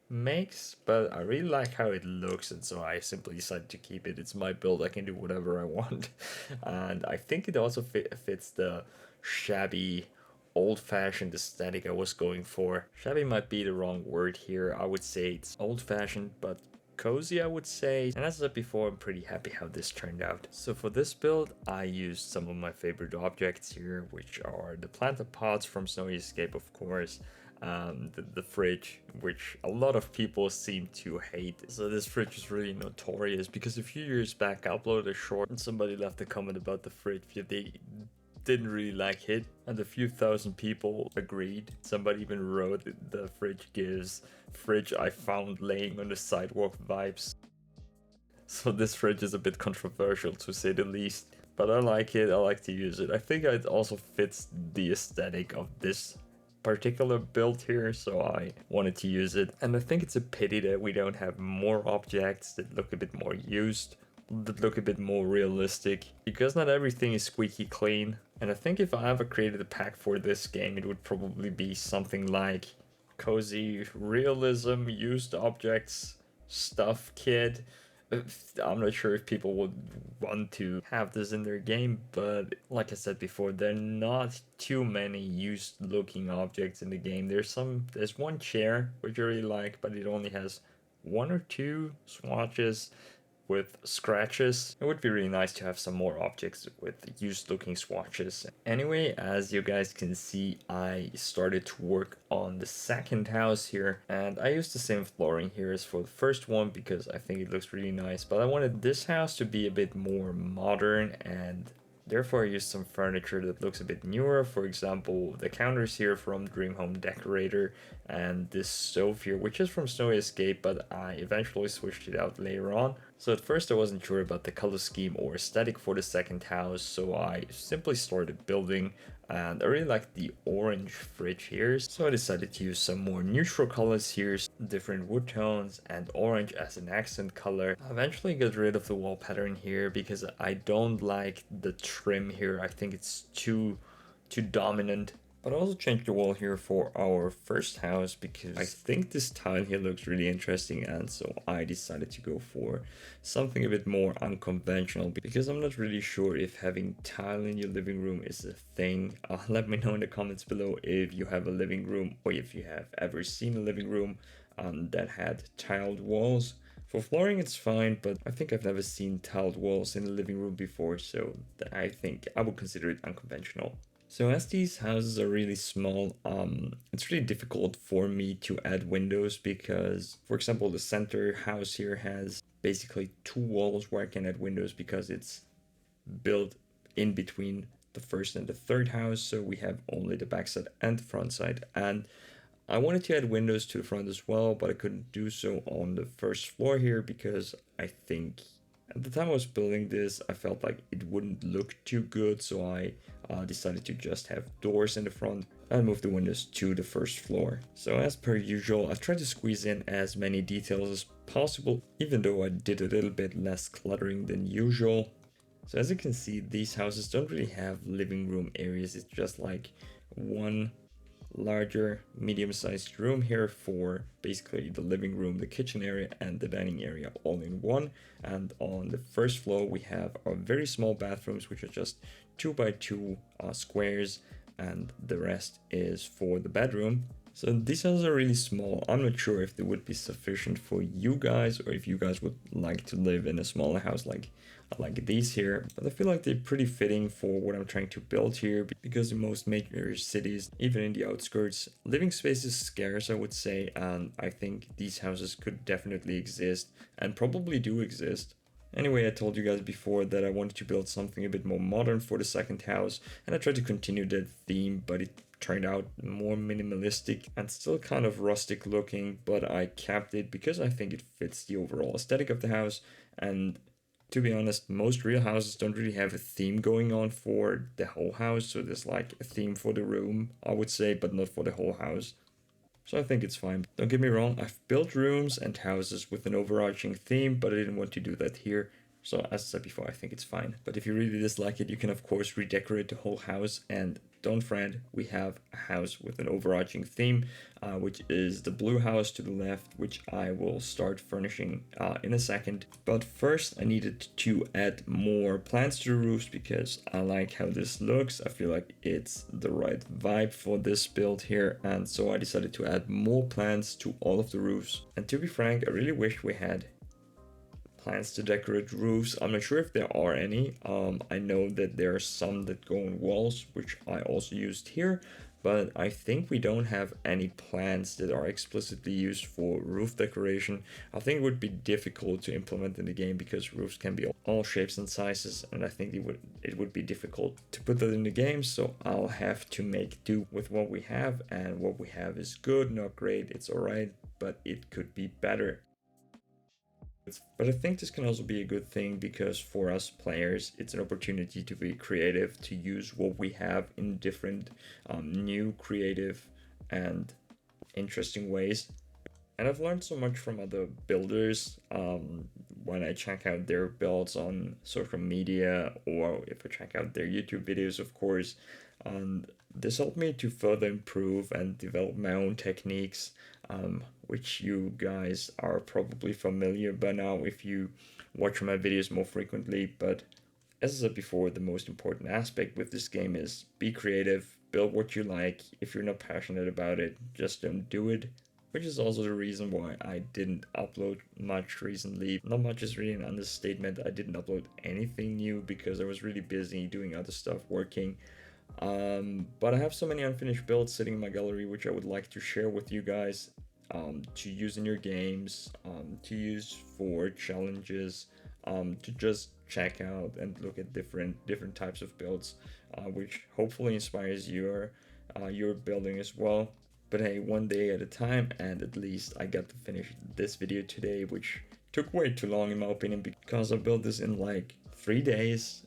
makes, but I really like how it looks, and so I simply decided to keep it. It's my build, I can do whatever I want. And I think it also fits the shabby old-fashioned aesthetic I was going for. Shabby might be the wrong word here. I would say it's old-fashioned, but cozy, I would say. And as I said before, I'm pretty happy how this turned out. So for this build, I used some of my favorite objects here, which are the planter pots from Snowy Escape, of course, the fridge, which a lot of people seem to hate. So this fridge is really notorious because a few years back I uploaded a short and somebody left a comment about the fridge. They didn't really like it, and a few thousand people agreed. Somebody even wrote, the fridge gives fridge I found laying on the sidewalk vibes. So this fridge is a bit controversial to say the least, but I like it, I like to use it. I think it also fits the aesthetic of this particular build here, so I wanted to use it. And I think it's a pity that we don't have more objects that look a bit more used, that look a bit more realistic, because not everything is squeaky clean. And I think if I ever created a pack for this game, it would probably be something like cozy realism, used objects, stuff kit. I'm not sure if people would want to have this in their game, but like I said before, there are not too many used looking objects in the game. There's one chair which I really like, but it only has one or two swatches. with scratches. It would be really nice to have some more objects with used looking swatches. Anyway, as you guys can see, I started to work on the second house here, and I used the same flooring here as for the first one because I think it looks really nice, but I wanted this house to be a bit more modern, and therefore I used some furniture that looks a bit newer. For example, the counters here from Dream Home Decorator, and this stove here, which is from Snowy Escape, but I eventually switched it out later on. So at first I wasn't sure about the color scheme or aesthetic for the second house, so I simply started building, and I really like the orange fridge here, so I decided to use some more neutral colors here, different wood tones and orange as an accent color. I eventually got rid of the wall pattern here because I don't like the trim here. I think it's too dominant. But I also changed the wall here for our first house because I think this tile here looks really interesting, and so I decided to go for something a bit more unconventional because I'm not really sure if having tile in your living room is a thing. Let me know in the comments below if you have a living room or if you have ever seen a living room that had tiled walls. For flooring it's fine, but I think I've never seen tiled walls in a living room before, so I think I would consider it unconventional. So as these houses are really small, it's really difficult for me to add windows because, for example, the center house here has basically two walls where I can add windows because it's built in between the first and the third house, so we have only the backside and the front side. And I wanted to add windows to the front as well, but I couldn't do so on the first floor here because I think at the time I was building this, I felt like it wouldn't look too good, so I decided to just have doors in the front and move the windows to the first floor. So as per usual, I tried to squeeze in as many details as possible, even though I did a little bit less cluttering than usual. So as you can see, these houses don't really have living room areas. It's just like one larger medium-sized room here for basically the living room, the kitchen area and the dining area all in one. And on the first floor we have our very small bathrooms, which are just 2 by 2 squares, and the rest is for the bedroom. So these houses are really small. I'm not sure if they would be sufficient for you guys or if you guys would like to live in a smaller house like these here, but I feel like they're pretty fitting for what I'm trying to build here because in most major cities, even in the outskirts, living space is scarce, I would say, and I think these houses could definitely exist and probably do exist. Anyway, I told you guys before that I wanted to build something a bit more modern for the second house, and I tried to continue that theme, but it turned out more minimalistic and still kind of rustic looking, but I kept it because I think it fits the overall aesthetic of the house. And to be honest, most real houses don't really have a theme going on for the whole house, so there's like a theme for the room, I would say, but not for the whole house. So I think it's fine. Don't get me wrong, I've built rooms and houses with an overarching theme, but I didn't want to do that here. So as I said before, I think it's fine. But if you really dislike it, you can of course redecorate the whole house, and don't fret, we have a house with an overarching theme, which is the blue house to the left, which I will start furnishing in a second. But first I needed to add more plants to the roofs because I like how this looks. I feel like it's the right vibe for this build here, and so I decided to add more plants to all of the roofs. And to be frank, I really wish we had plants to decorate roofs. I'm not sure if there are any. I know that there are some that go on walls, which I also used here, but I think we don't have any plants that are explicitly used for roof decoration. I think it would be difficult to implement in the game because roofs can be all shapes and sizes, and I think it would be difficult to put that in the game, so I'll have to make do with what we have, and what we have is good, not great, it's alright, but it could be better. But I think this can also be a good thing because for us players, it's an opportunity to be creative, to use what we have in different new, creative, and interesting ways. And I've learned so much from other builders when I check out their builds on social media or if I check out their YouTube videos, of course. And this helped me to further improve and develop my own techniques, which you guys are probably familiar by now if you watch my videos more frequently. But as I said before, the most important aspect with this game is be creative, build what you like. If you're not passionate about it, just don't do it. which is also the reason why I didn't upload much recently. Not much is really an understatement. I didn't upload anything new because I was really busy doing other stuff, working. But I have so many unfinished builds sitting in my gallery, which I would like to share with you guys, to use in your games, to use for challenges, to just check out and look at different types of builds, which hopefully inspires your building as well. But hey, one day at a time, and at least I got to finish this video today, which took way too long in my opinion because I built this in like 3 days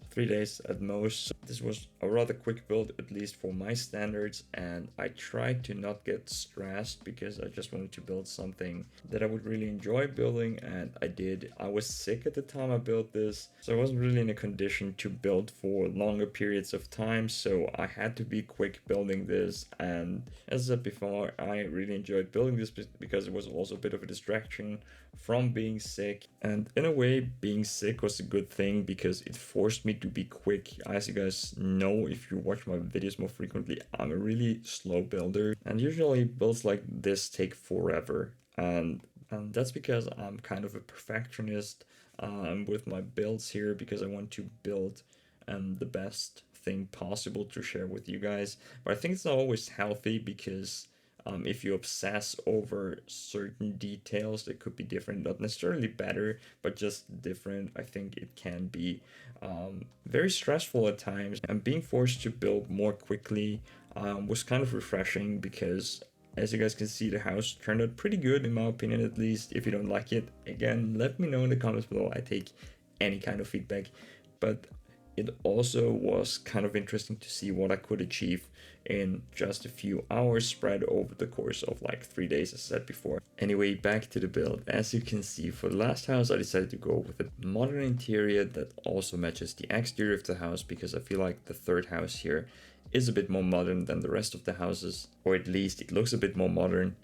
at most. So this was a rather quick build, at least for my standards, and I tried to not get stressed because I just wanted to build something that I would really enjoy building, and I did. I was sick at the time I built this, so I wasn't really in a condition to build for longer periods of time, so I had to be quick building this. And as I said before, I really enjoyed building this because it was also a bit of a distraction from being sick, and in a way being sick was a good thing because it forced me to be quick. As you guys know, if you watch my videos more frequently, I'm a really slow builder, and usually builds like this take forever, and that's because I'm kind of a perfectionist with my builds here, because I want to build the best thing possible to share with you guys. But I think it's not always healthy because if you obsess over certain details that could be different, not necessarily better, but just different, I think it can be very stressful at times. And being forced to build more quickly was kind of refreshing because, as you guys can see, the house turned out pretty good in my opinion, at least. If you don't like it, again, let me know in the comments below. I take any kind of feedback. But it also was kind of interesting to see what I could achieve in just a few hours spread over the course of like 3 days, as I said before. Anyway, back to the build. As you can see, for the last house I decided to go with a modern interior that also matches the exterior of the house, because I feel like the third house here is a bit more modern than the rest of the houses, or at least it looks a bit more modern.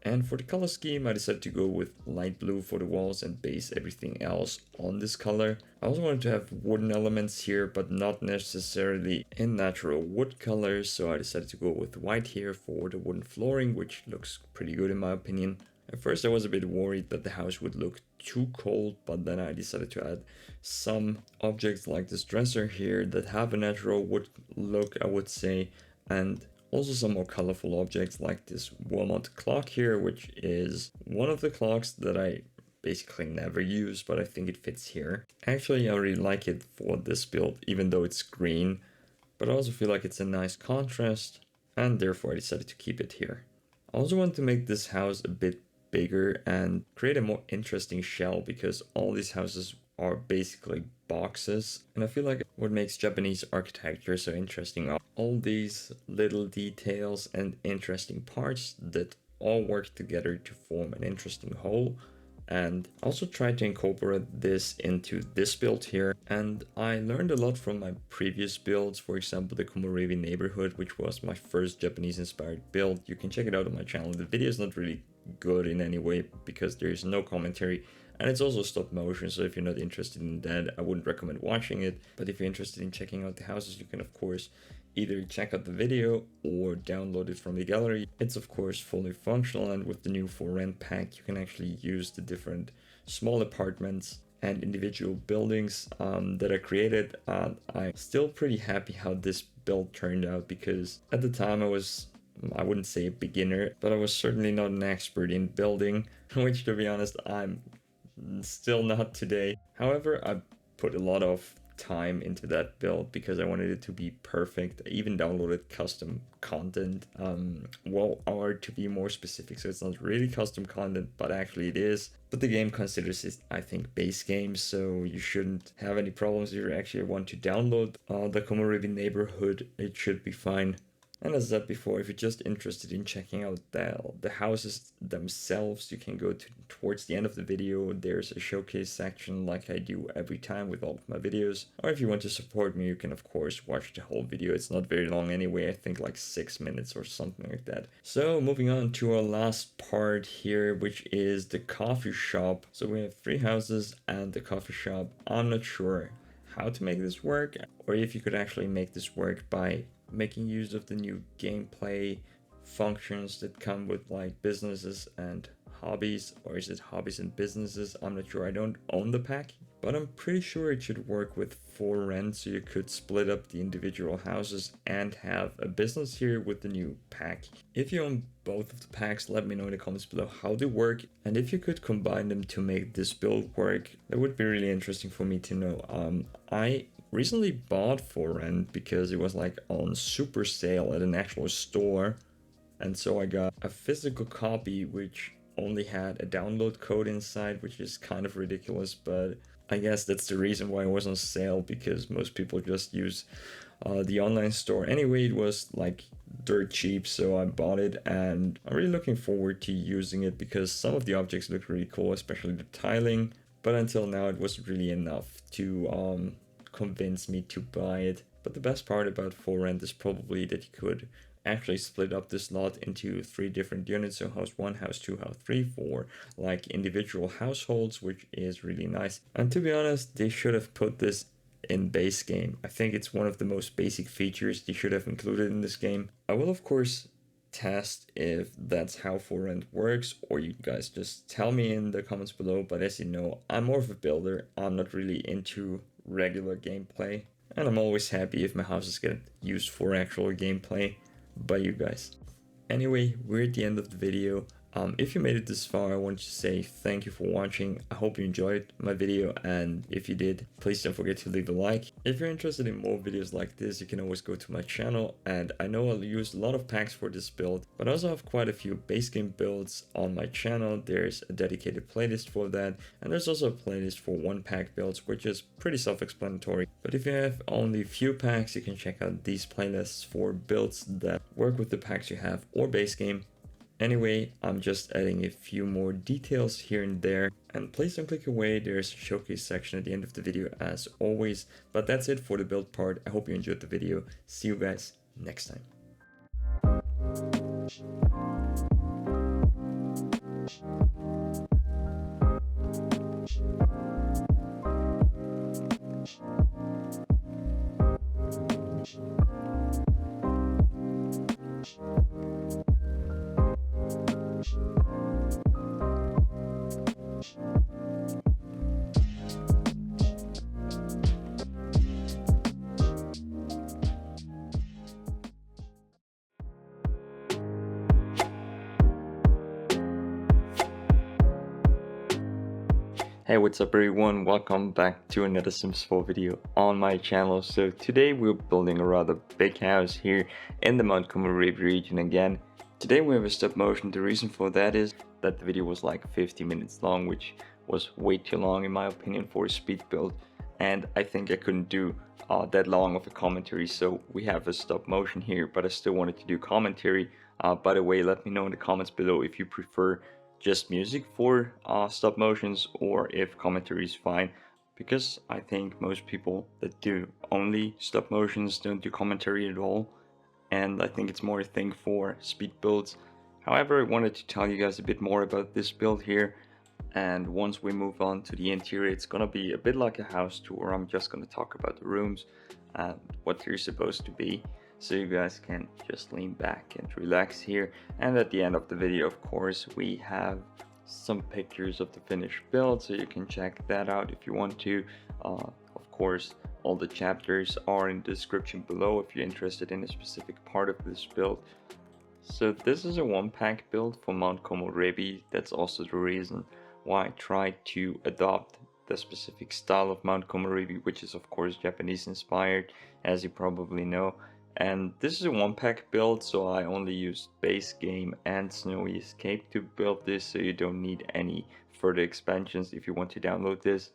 And for the color scheme, I decided to go with light blue for the walls and base everything else on this color. I also wanted to have wooden elements here, but not necessarily in natural wood colors, so I decided to go with white here for the wooden flooring, which looks pretty good in my opinion. At first I was a bit worried that the house would look too cold, but then I decided to add some objects like this dresser here that have a natural wood look, I would say, and also some more colorful objects like this wall-mounted clock here, which is one of the clocks that I basically never use, but I think it fits here. Actually, I really like it for this build, even though it's green, but I also feel like it's a nice contrast, and therefore I decided to keep it here. I also want to make this house a bit bigger and create a more interesting shell, because all these houses are basically boxes, and I feel like what makes Japanese architecture so interesting are all these little details and interesting parts that all work together to form an interesting whole. And also try to incorporate this into this build here. And I learned a lot from my previous builds, for example the Komorebi neighborhood, which was my first Japanese inspired build. You can check it out on my channel. The video is not really good in any way because there is no commentary, and it's also stop motion, so if you're not interested in that, I wouldn't recommend watching it. But if you're interested in checking out the houses, you can of course either check out the video or download it from the gallery. It's of course fully functional, and with the new for rent pack you can actually use the different small apartments and individual buildings that are created. And I'm still pretty happy how this build turned out, because at the time I wouldn't say a beginner, but I was certainly not an expert in building, which to be honest I'm still not today. However, I put a lot of time into that build because I wanted it to be perfect. I even downloaded custom content, wall art to be more specific, so it's not really custom content, but actually it is. But the game considers it, I think, base game, so you shouldn't have any problems if you actually want to download the Komorebi neighborhood. It should be fine. And as I said before, if you're just interested in checking out the houses themselves, you can go towards the end of the video. There's a showcase section like I do every time with all of my videos. Or if you want to support me, you can of course watch the whole video. It's not very long anyway, I think like 6 minutes or something like that. So moving on to our last part here, which is the coffee shop. So we have 3 houses and the coffee shop. I'm not sure how to make this work, or if you could actually make this work by making use of the new gameplay functions that come with like businesses and hobbies, or is it hobbies and businesses? I'm not sure, I don't own the pack, but I'm pretty sure it should work with for rent, so you could split up the individual houses and have a business here with the new pack. If you own both of the packs, let me know in the comments below how they work, and if you could combine them to make this build work, that would be really interesting for me to know. I recently bought for rent because it was like on super sale at an actual store, and so I got a physical copy which only had a download code inside, which is kind of ridiculous, but I guess that's the reason why it was on sale, because most people just use the online store. Anyway, it was like dirt cheap, so I bought it, and I'm really looking forward to using it because some of the objects look really cool, especially the tiling, but until now it wasn't really enough to convince me to buy it. But the best part about for rent is probably that you could actually split up this lot into 3 different units, so house 1, house 2, house 3, for like individual households, which is really nice. And to be honest, they should have put this in base game. I think it's one of the most basic features they should have included in this game. I will of course test if that's how for rent works, or you guys just tell me in the comments below, but as you know, I'm more of a builder. I'm not really into regular gameplay, and I'm always happy if my houses get used for actual gameplay by you guys. Anyway, we're at the end of the video. If you made it this far, I want to say thank you for watching. I hope you enjoyed my video, and if you did, please don't forget to leave a like. If you're interested in more videos like this, you can always go to my channel, and I know I'll use a lot of packs for this build, but I also have quite a few base game builds on my channel. There's a dedicated playlist for that, and there's also a playlist for 1-pack builds, which is pretty self-explanatory. But if you have only a few packs, you can check out these playlists for builds that work with the packs you have or base game. Anyway, I'm just adding a few more details here and there, and please don't click away, there's a showcase section at the end of the video as always. But that's it for the build part. I hope you enjoyed the video. See you guys next time. Hey, what's up everyone, welcome back to another Sims 4 video on my channel. So today we're building a rather big house here in the Komorebi region again. Today we have a stop motion. The reason for that is that the video was like 50 minutes long, which was way too long in my opinion for a speed build, and I think I couldn't do that long of a commentary, so we have a stop motion here, but I still wanted to do commentary. By the way, let me know in the comments below if you prefer just music for stop motions or if commentary is fine, because I think most people that do only stop motions don't do commentary at all, and I think it's more a thing for speed builds. However, I wanted to tell you guys a bit more about this build here, and once we move on to the interior, it's gonna be a bit like a house tour. I'm just gonna talk about the rooms and what they're supposed to be, so you guys can just lean back and relax here. And at the end of the video, of course, we have some pictures of the finished build, so you can check that out if you want to. Of course, all the chapters are in the description below if you're interested in a specific part of this build. So this is a 1-pack build for Mount Komorebi. That's also the reason why I tried to adopt the specific style of Mount Komorebi, which is of course Japanese inspired, as you probably know. And this is a 1-pack build, so I only used base game and Snowy Escape to build this, so you don't need any further expansions if you want to download this.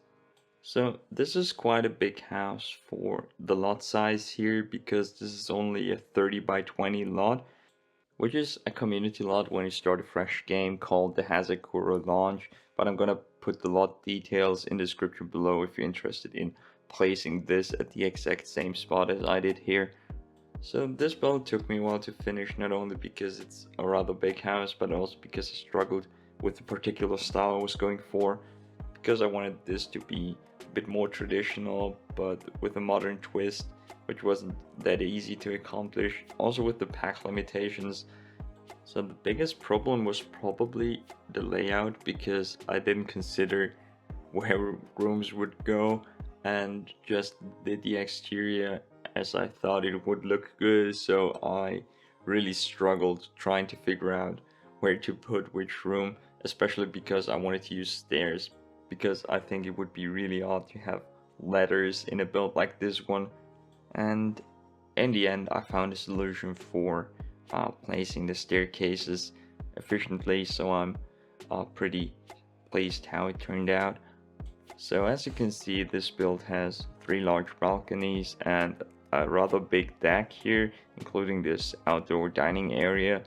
So this is quite a big house for the lot size here, because this is only a 30 by 20 lot, which is a community lot when you start a fresh game called the Hazakura launch. But I'm gonna put the lot details in the description below if you're interested in placing this at the exact same spot as I did here. So this build took me a while to finish, not only because it's a rather big house, but also because I struggled with the particular style I was going for, because I wanted this to be a bit more traditional but with a modern twist, which wasn't that easy to accomplish. Also with the pack limitations, So the biggest problem was probably the layout, because I didn't consider where rooms would go and just did the exterior as I thought it would look good. So I really struggled trying to figure out where to put which room, especially because I wanted to use stairs, because I think it would be really odd to have ladders in a build like this one. And in the end, I found a solution for placing the staircases efficiently, so I'm pretty pleased how it turned out. So as you can see, this build has 3 large balconies and a rather big deck here, including this outdoor dining area.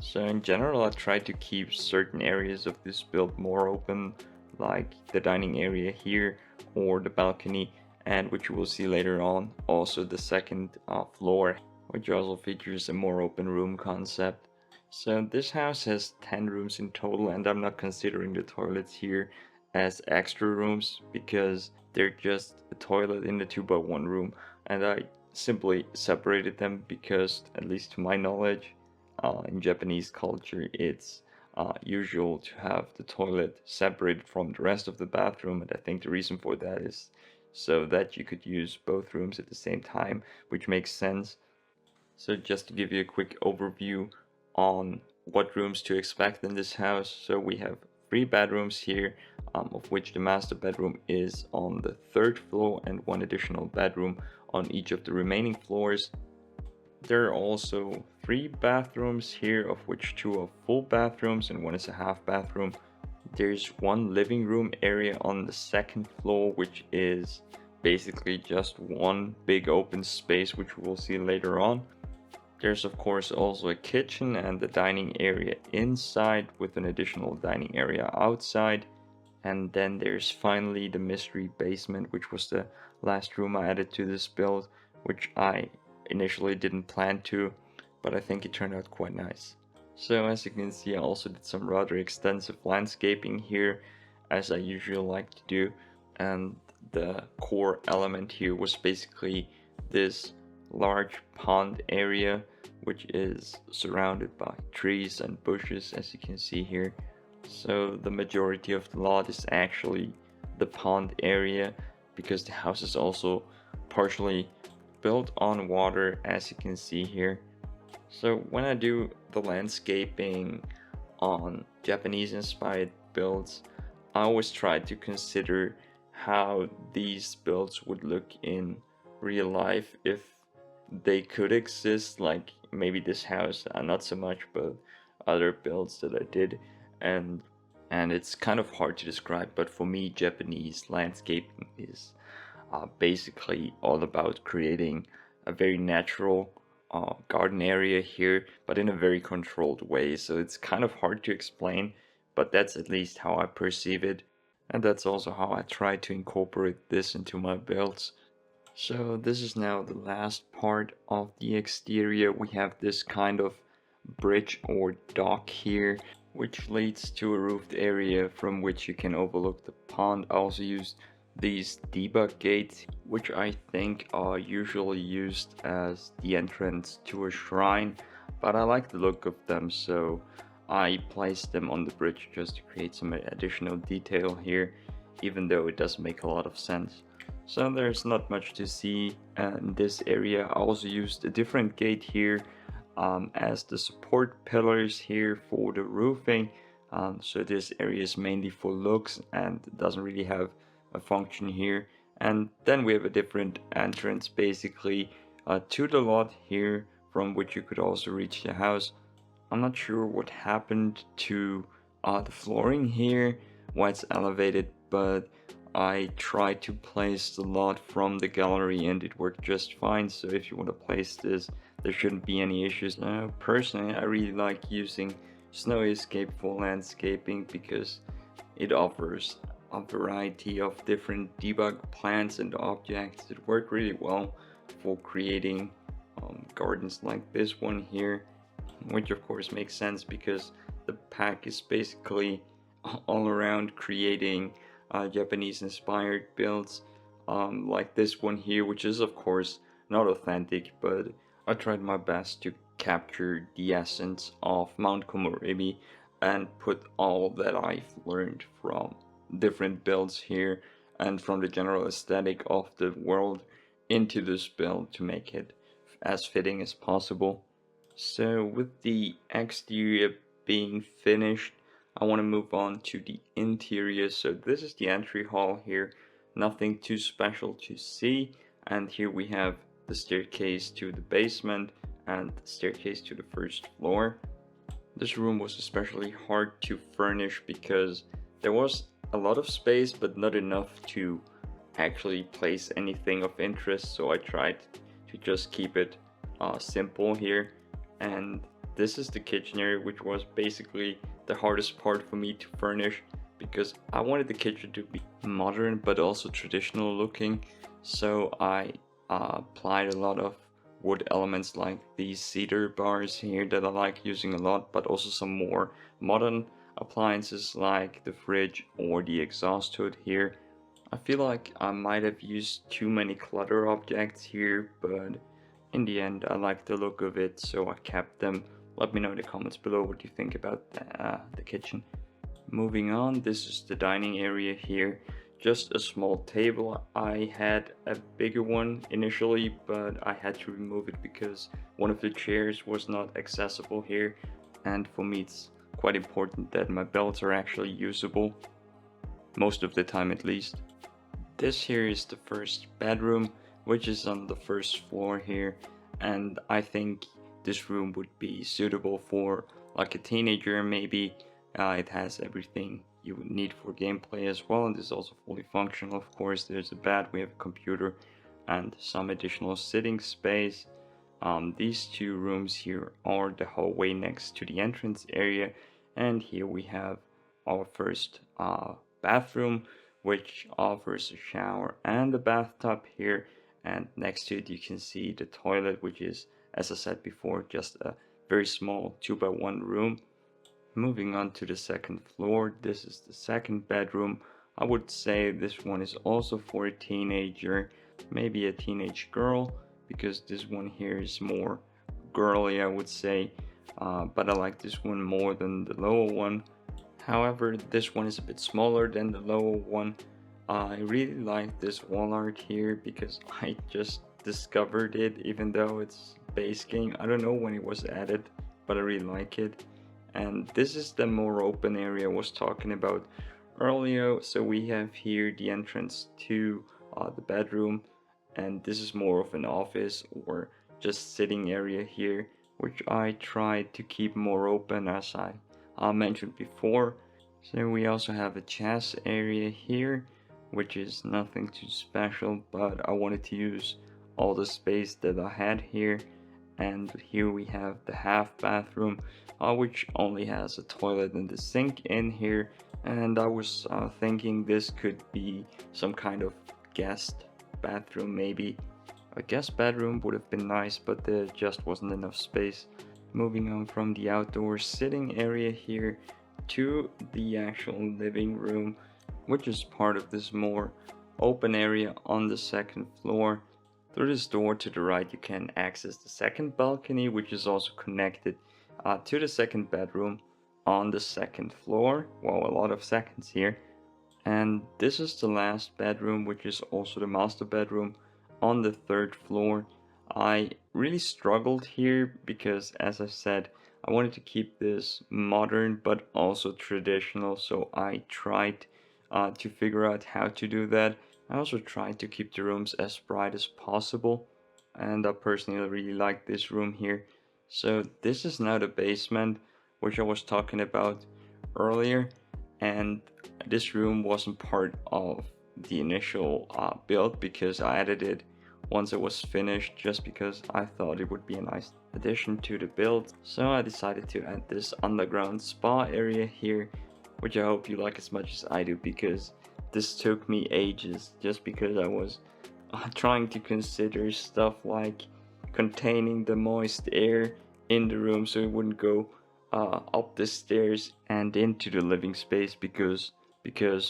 So in general, I tried to keep certain areas of this build more open, like the dining area here or the balcony, and which you will see later on, also the second floor, which also features a more open room concept. So this house has 10 rooms in total, and I'm not considering the toilets here as extra rooms because they're just a toilet in the 2x1 room, and I simply separated them because, at least to my knowledge, in Japanese culture, it's usual to have the toilet separated from the rest of the bathroom, and I think the reason for that is so that you could use both rooms at the same time, which makes sense. So just to give you a quick overview on what rooms to expect in this house. So we have 3 bedrooms here, of which the master bedroom is on the 3rd floor and 1 additional bedroom on each of the remaining floors. There are also 3 bathrooms here, of which 2 are full bathrooms and 1 is a half bathroom. There's 1 living room area on the 2nd floor, which is basically just 1 big open space, which we will see later on. There's of course also a kitchen and the dining area inside, with an additional dining area outside. And then there's finally the mystery basement, which was the last room I added to this build, which I initially didn't plan to, but I think it turned out quite nice. So as you can see, I also did some rather extensive landscaping here, as I usually like to do, and the core element here was basically this large pond area, which is surrounded by trees and bushes, as you can see here. So the majority of the lot is actually the pond area, because the house is also partially built on water, as you can see here. So when I do the landscaping on Japanese inspired builds, I always try to consider how these builds would look in real life if they could exist, like maybe this house, not so much, but other builds that I did. And it's kind of hard to describe, but for me, Japanese landscaping is basically all about creating a very natural garden area here, but in a very controlled way. So it's kind of hard to explain, but that's at least how I perceive it, and that's also how I try to incorporate this into my builds. So this is now the last part of the exterior. We have this kind of bridge or dock here, which leads to a roofed area from which you can overlook the pond. I also used these debug gates, which I think are usually used as the entrance to a shrine, but I like the look of them, so I placed them on the bridge just to create some additional detail here, even though it does make a lot of sense. So there's not much to see in this area. I also used a different gate here as the support pillars here for the roofing. So this area is mainly for looks and doesn't really have a function here. And then we have a different entrance basically to the lot here, from which you could also reach the house. I'm not sure what happened to the flooring here, why it's elevated, but I tried to place the lot from the gallery and it worked just fine. So if you want to place this, there shouldn't be any issues. Personally, I really like using Snow Escape for landscaping because it offers a variety of different debug plants and objects that work really well for creating gardens like this one here, which of course makes sense because the pack is basically all around creating Japanese inspired builds like this one here, which is of course not authentic, but I tried my best to capture the essence of Mount Komorebi and put all that I've learned from different builds here and from the general aesthetic of the world into this build to make it as fitting as possible. So with the exterior being finished, I want to move on to the interior. So this is the entry hall here, nothing too special to see, and here we have the staircase to the basement and the staircase to the first floor. This room was especially hard to furnish because there was a lot of space but not enough to actually place anything of interest, so I tried to just keep it simple here. And this is the kitchen area, which was basically the hardest part for me to furnish because I wanted the kitchen to be modern but also traditional looking, so I applied a lot of wood elements like these cedar bars here that I like using a lot, but also some more modern appliances like the fridge or the exhaust hood here. I feel like I might have used too many clutter objects here, but in the end I like the look of it, so I kept them. Let me know in the comments below what you think about the kitchen. Moving on, this is the dining area here. Just a small table. I had a bigger one initially, but I had to remove it because one of the chairs was not accessible here, and for me it's quite important that my belts are actually usable, most of the time at least. This here is the first bedroom, which is on the first floor here, and I think this room would be suitable for like a teenager maybe. It has everything you would need for gameplay as well, and this is also fully functional. Of course, there's a bed, we have a computer, and some additional sitting space. These two rooms here are the hallway next to the entrance area, and here we have our first bathroom, which offers a shower and a bathtub here, and next to it you can see the toilet, which is, as I said before, just a very small 2x1 room. Moving on to the second floor, this is the second bedroom. I would say this one is also for a teenager, maybe a teenage girl, because this one here is more girly, I would say, but I like this one more than the lower one. However, this one is a bit smaller than the lower one. I really like this wall art here because I just discovered it, even though it's base game. I don't know when it was added, but I really like it. And this is the more open area I was talking about earlier. So we have here the entrance to the bedroom, and this is more of an office or just sitting area here, which I tried to keep more open as I mentioned before. So we also have a chess area here, which is nothing too special, but I wanted to use all the space that I had here. And here we have the half bathroom, which only has a toilet and a sink in here, and I was thinking this could be some kind of guest bathroom. Maybe a guest bedroom would have been nice, but there just wasn't enough space. Moving on from the outdoor sitting area here to the actual living room, which is part of this more open area on the second floor. Through this door to the right you can access the second balcony, which is also connected to the second bedroom on the second floor. Wow, a lot of seconds here. And this is the last bedroom, which is also the master bedroom on the third floor. I really struggled here because, as I said, I wanted to keep this modern but also traditional, so I tried to figure out how to do that. I also tried to keep the rooms as bright as possible, and I personally really like this room here. So this is now the basement, which I was talking about earlier, and this room wasn't part of the initial build because I added it once it was finished, just because I thought it would be a nice addition to the build. So I decided to add this underground spa area here, which I hope you like as much as I do, because this took me ages, just because I was trying to consider stuff like containing the moist air in the room so it wouldn't go up the stairs and into the living space, because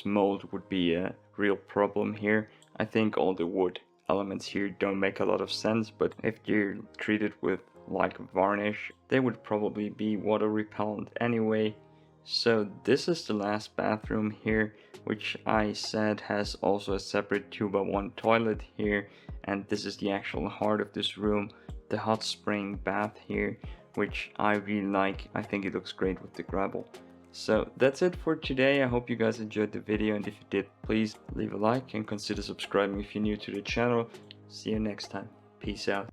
mold would be a real problem here. I think all the wood elements here don't make a lot of sense, but if you're treated with like varnish, they would probably be water repellent anyway. So this is the last bathroom here, which I said has also a separate 2x1 toilet here, and this is the actual heart of this room, the hot spring bath here, which I really like. I think it looks great with the gravel. So that's it for today. I hope you guys enjoyed the video, and if you did, please leave a like and consider subscribing if you're new to the channel. See you next time. Peace out.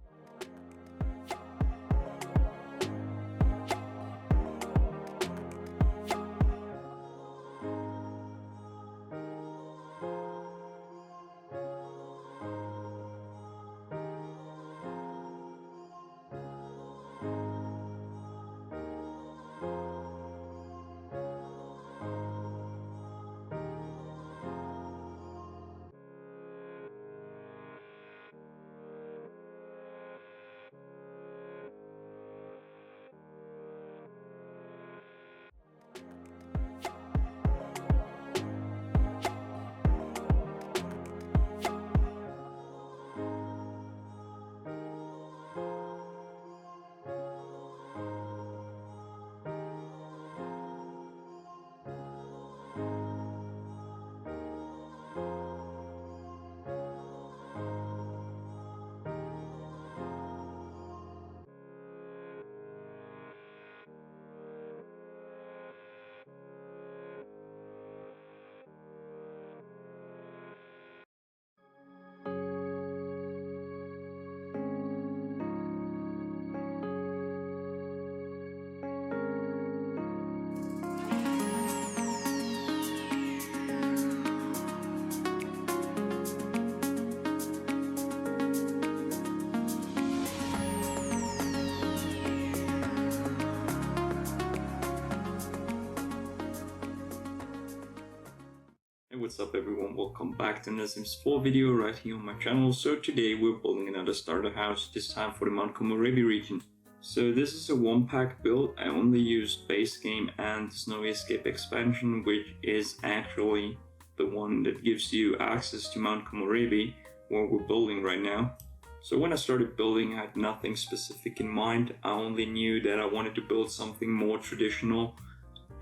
Hey, what's up everyone, welcome back to another Sims 4 video right here on my channel. So today we're building another starter house, this time for the Mount Komorebi region. So this is a one-pack build. I only used base game and Snowy Escape expansion, which is actually the one that gives you access to Mount Komorebi, where we're building right now. So when I started building, I had nothing specific in mind. I only knew that I wanted to build something more traditional,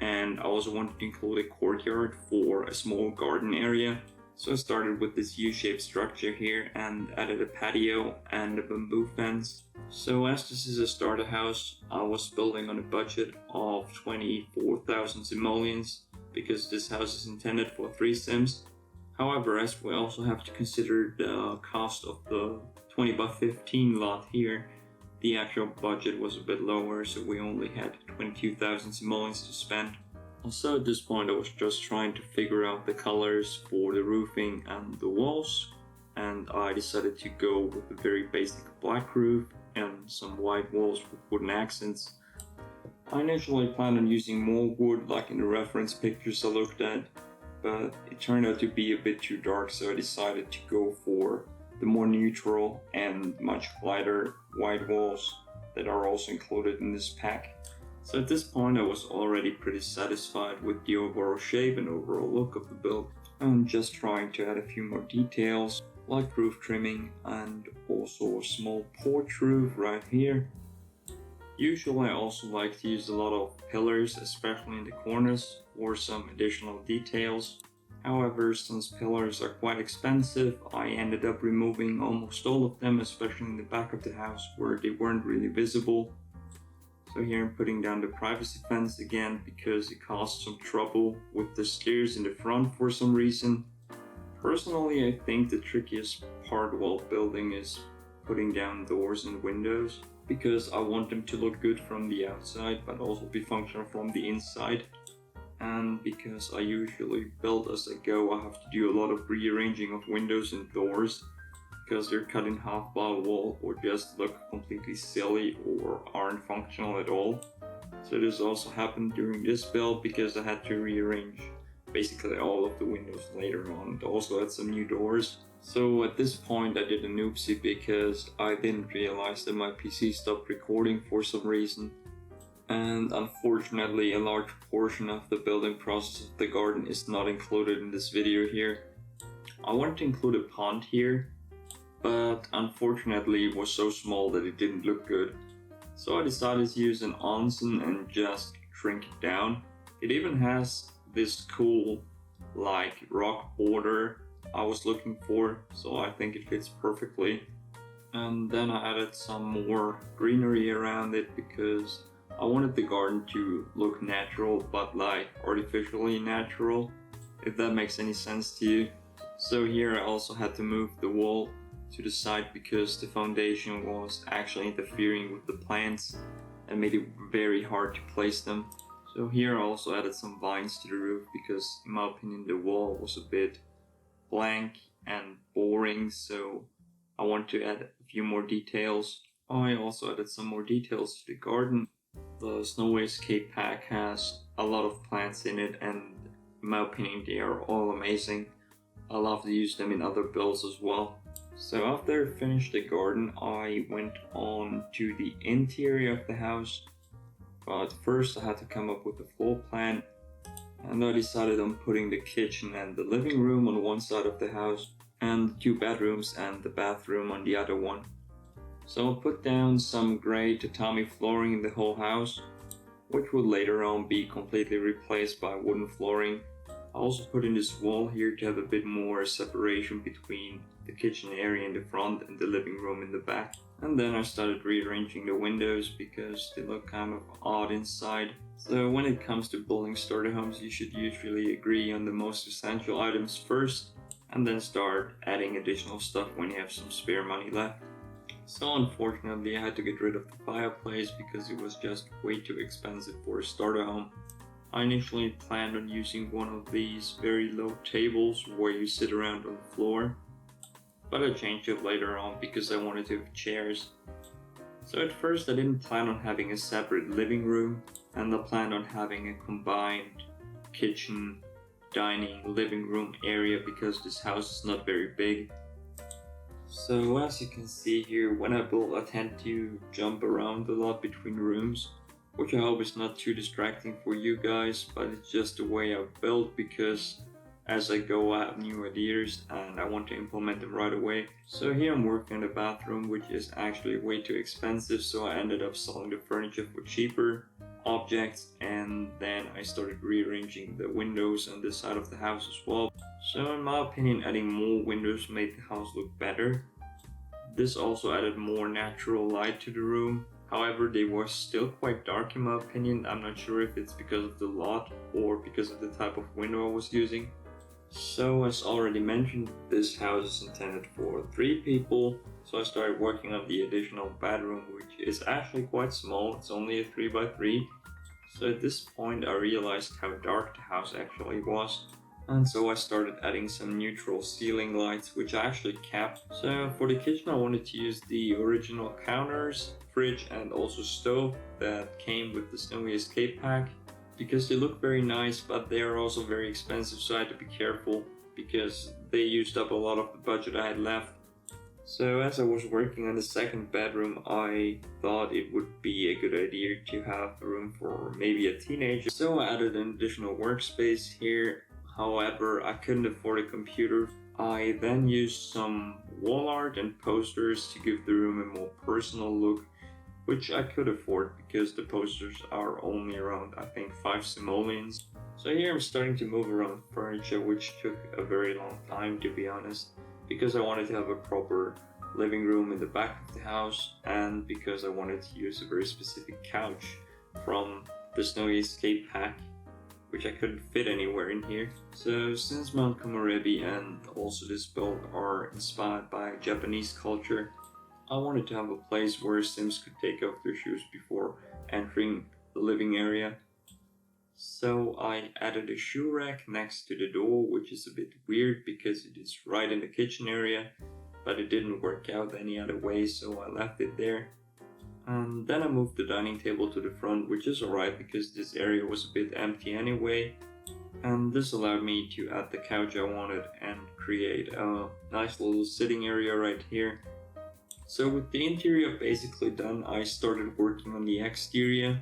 and I also wanted to include a courtyard for a small garden area. So I started with this U-shaped structure here and added a patio and a bamboo fence. So as this is a starter house, I was building on a budget of 24,000 simoleons because this house is intended for 3 Sims. However, as we also have to consider the cost of the 20 by 15 lot here, the actual budget was a bit lower, so we only had 22,000 simoleons to spend. Also at this point I was just trying to figure out the colors for the roofing and the walls, and I decided to go with a very basic black roof and some white walls with wooden accents. I initially planned on using more wood like in the reference pictures I looked at, but it turned out to be a bit too dark, so I decided to go for the more neutral and much lighter white walls that are also included in this pack. So at this point I was already pretty satisfied with the overall shape and overall look of the build. I'm just trying to add a few more details like roof trimming and also a small porch roof right here. Usually I also like to use a lot of pillars, especially in the corners, for some additional details. However, since pillars are quite expensive, I ended up removing almost all of them, especially in the back of the house where they weren't really visible. So here I'm putting down the privacy fence again because it caused some trouble with the stairs in the front for some reason. Personally, I think the trickiest part while building is putting down doors and windows, because I want them to look good from the outside but also be functional from the inside. And because I usually build as I go, I have to do a lot of rearranging of windows and doors because they're cut in half by a wall or just look completely silly or aren't functional at all. So this also happened during this build because I had to rearrange basically all of the windows later on and also add some new doors. So at this point I did an oopsie because I didn't realize that my PC stopped recording for some reason. And unfortunately a large portion of the building process of the garden is not included in this video here. I wanted to include a pond here, but unfortunately it was so small that it didn't look good. So I decided to use an onsen and just shrink it down. It even has this cool like rock border I was looking for, so I think it fits perfectly. And then I added some more greenery around it because I wanted the garden to look natural, but like artificially natural, if that makes any sense to you. So here I also had to move the wall to the side because the foundation was actually interfering with the plants and made it very hard to place them. So here I also added some vines to the roof because in my opinion the wall was a bit blank and boring, so I want to add a few more details. I also added some more details to the garden. The Snowy Escape pack has a lot of plants in it, and in my opinion they are all amazing. I love to use them in other builds as well. So after I finished the garden, I went on to the interior of the house. But first I had to come up with a floor plan, and I decided on putting the kitchen and the living room on one side of the house and 2 bedrooms and the bathroom on the other one. So I put down some grey tatami flooring in the whole house, which would later on be completely replaced by wooden flooring. I also put in this wall here to have a bit more separation between the kitchen area in the front and the living room in the back. And then I started rearranging the windows because they look kind of odd inside. So when it comes to building starter homes, you should usually agree on the most essential items first and then start adding additional stuff when you have some spare money left. So unfortunately I had to get rid of the fireplace because it was just way too expensive for a starter home. I initially planned on using one of these very low tables where you sit around on the floor, but I changed it later on because I wanted to have chairs. So at first I didn't plan on having a separate living room, and I planned on having a combined kitchen, dining, living room area because this house is not very big. So as you can see here, when I build I tend to jump around a lot between rooms, which I hope is not too distracting for you guys, but it's just the way I build because as I go I have new ideas and I want to implement them right away. So here I'm working on the bathroom, which is actually way too expensive, so I ended up selling the furniture for cheaper objects, and then I started rearranging the windows on this side of the house as well. So in my opinion adding more windows made the house look better. This also added more natural light to the room. However, they were still quite dark in my opinion. I'm not sure if it's because of the lot or because of the type of window I was using. So as already mentioned, this house is intended for 3 people. So I started working on the additional bedroom, which is actually quite small. It's only a 3x3. So at this point I realized how dark the house actually was. And so I started adding some neutral ceiling lights, which I actually kept. So for the kitchen I wanted to use the original counters, fridge and also stove that came with the Snowy Escape pack, because they look very nice, but they are also very expensive, so I had to be careful because they used up a lot of the budget I had left. So as I was working on the second bedroom, I thought it would be a good idea to have a room for maybe a teenager. So I added an additional workspace here. However, I couldn't afford a computer. I then used some wall art and posters to give the room a more personal look, which I could afford because the posters are only around I think 5 simoleons. So here I'm starting to move around furniture, which took a very long time to be honest, because I wanted to have a proper living room in the back of the house and because I wanted to use a very specific couch from the Snowy Escape pack, which I couldn't fit anywhere in here. So since Mount Komorebi and also this build are inspired by Japanese culture, I wanted to have a place where Sims could take off their shoes before entering the living area. So I added a shoe rack next to the door, which is a bit weird because it is right in the kitchen area, but it didn't work out any other way, so I left it there. And then I moved the dining table to the front, which is alright because this area was a bit empty anyway. And this allowed me to add the couch I wanted and create a nice little sitting area right here. So with the interior basically done, I started working on the exterior,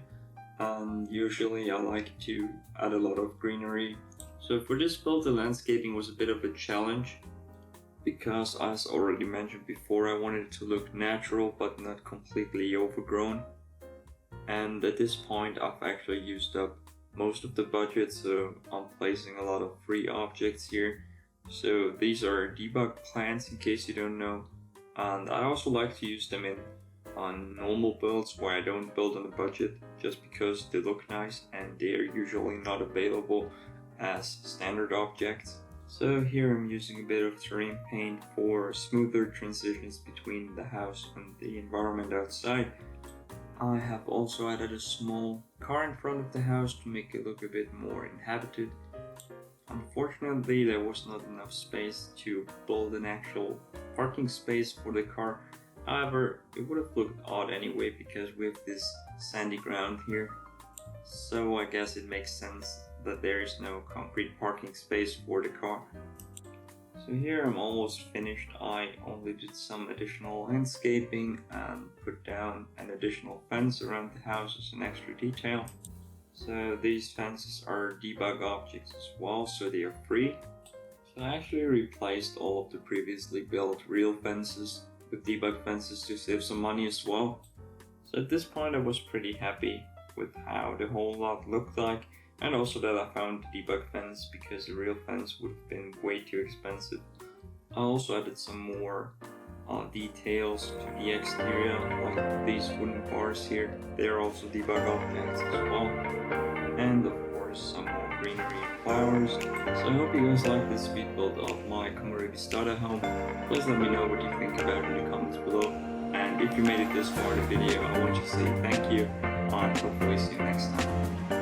and usually I like to add a lot of greenery. So for this build the landscaping was a bit of a challenge, because as already mentioned before I wanted it to look natural but not completely overgrown. and at this point I've actually used up most of the budget, so I'm placing a lot of free objects here. So these are debug plants, in case you don't know, and I also like to use them on normal builds where I don't build on a budget, just because they look nice and they are usually not available as standard objects. So here I'm using a bit of terrain paint for smoother transitions between the house and the environment outside. I have also added a small car in front of the house to make it look a bit more inhabited. Unfortunately, there was not enough space to build an actual parking space for the car. However, it would have looked odd anyway because we have this sandy ground here. So I guess it makes sense that there is no concrete parking space for the car. So here I'm almost finished. I only did some additional landscaping and put down an additional fence around the house as an extra detail. So these fences are debug objects as well, so they are free. So I actually replaced all of the previously built real fences with debug fences to save some money as well. So at this point I was pretty happy with how the whole lot looked like, and also that I found the debug fence because the real fence would have been way too expensive. I also added some more details to the exterior, like these wooden bars here. They are also debug objects as well. And of course some more greenery and flowers. So I hope you guys like this speed build of my Komorebi starter home. Please let me know what you think about it in the comments below. And if you made it this far in the video, I want you to say thank you, and hopefully see you next time.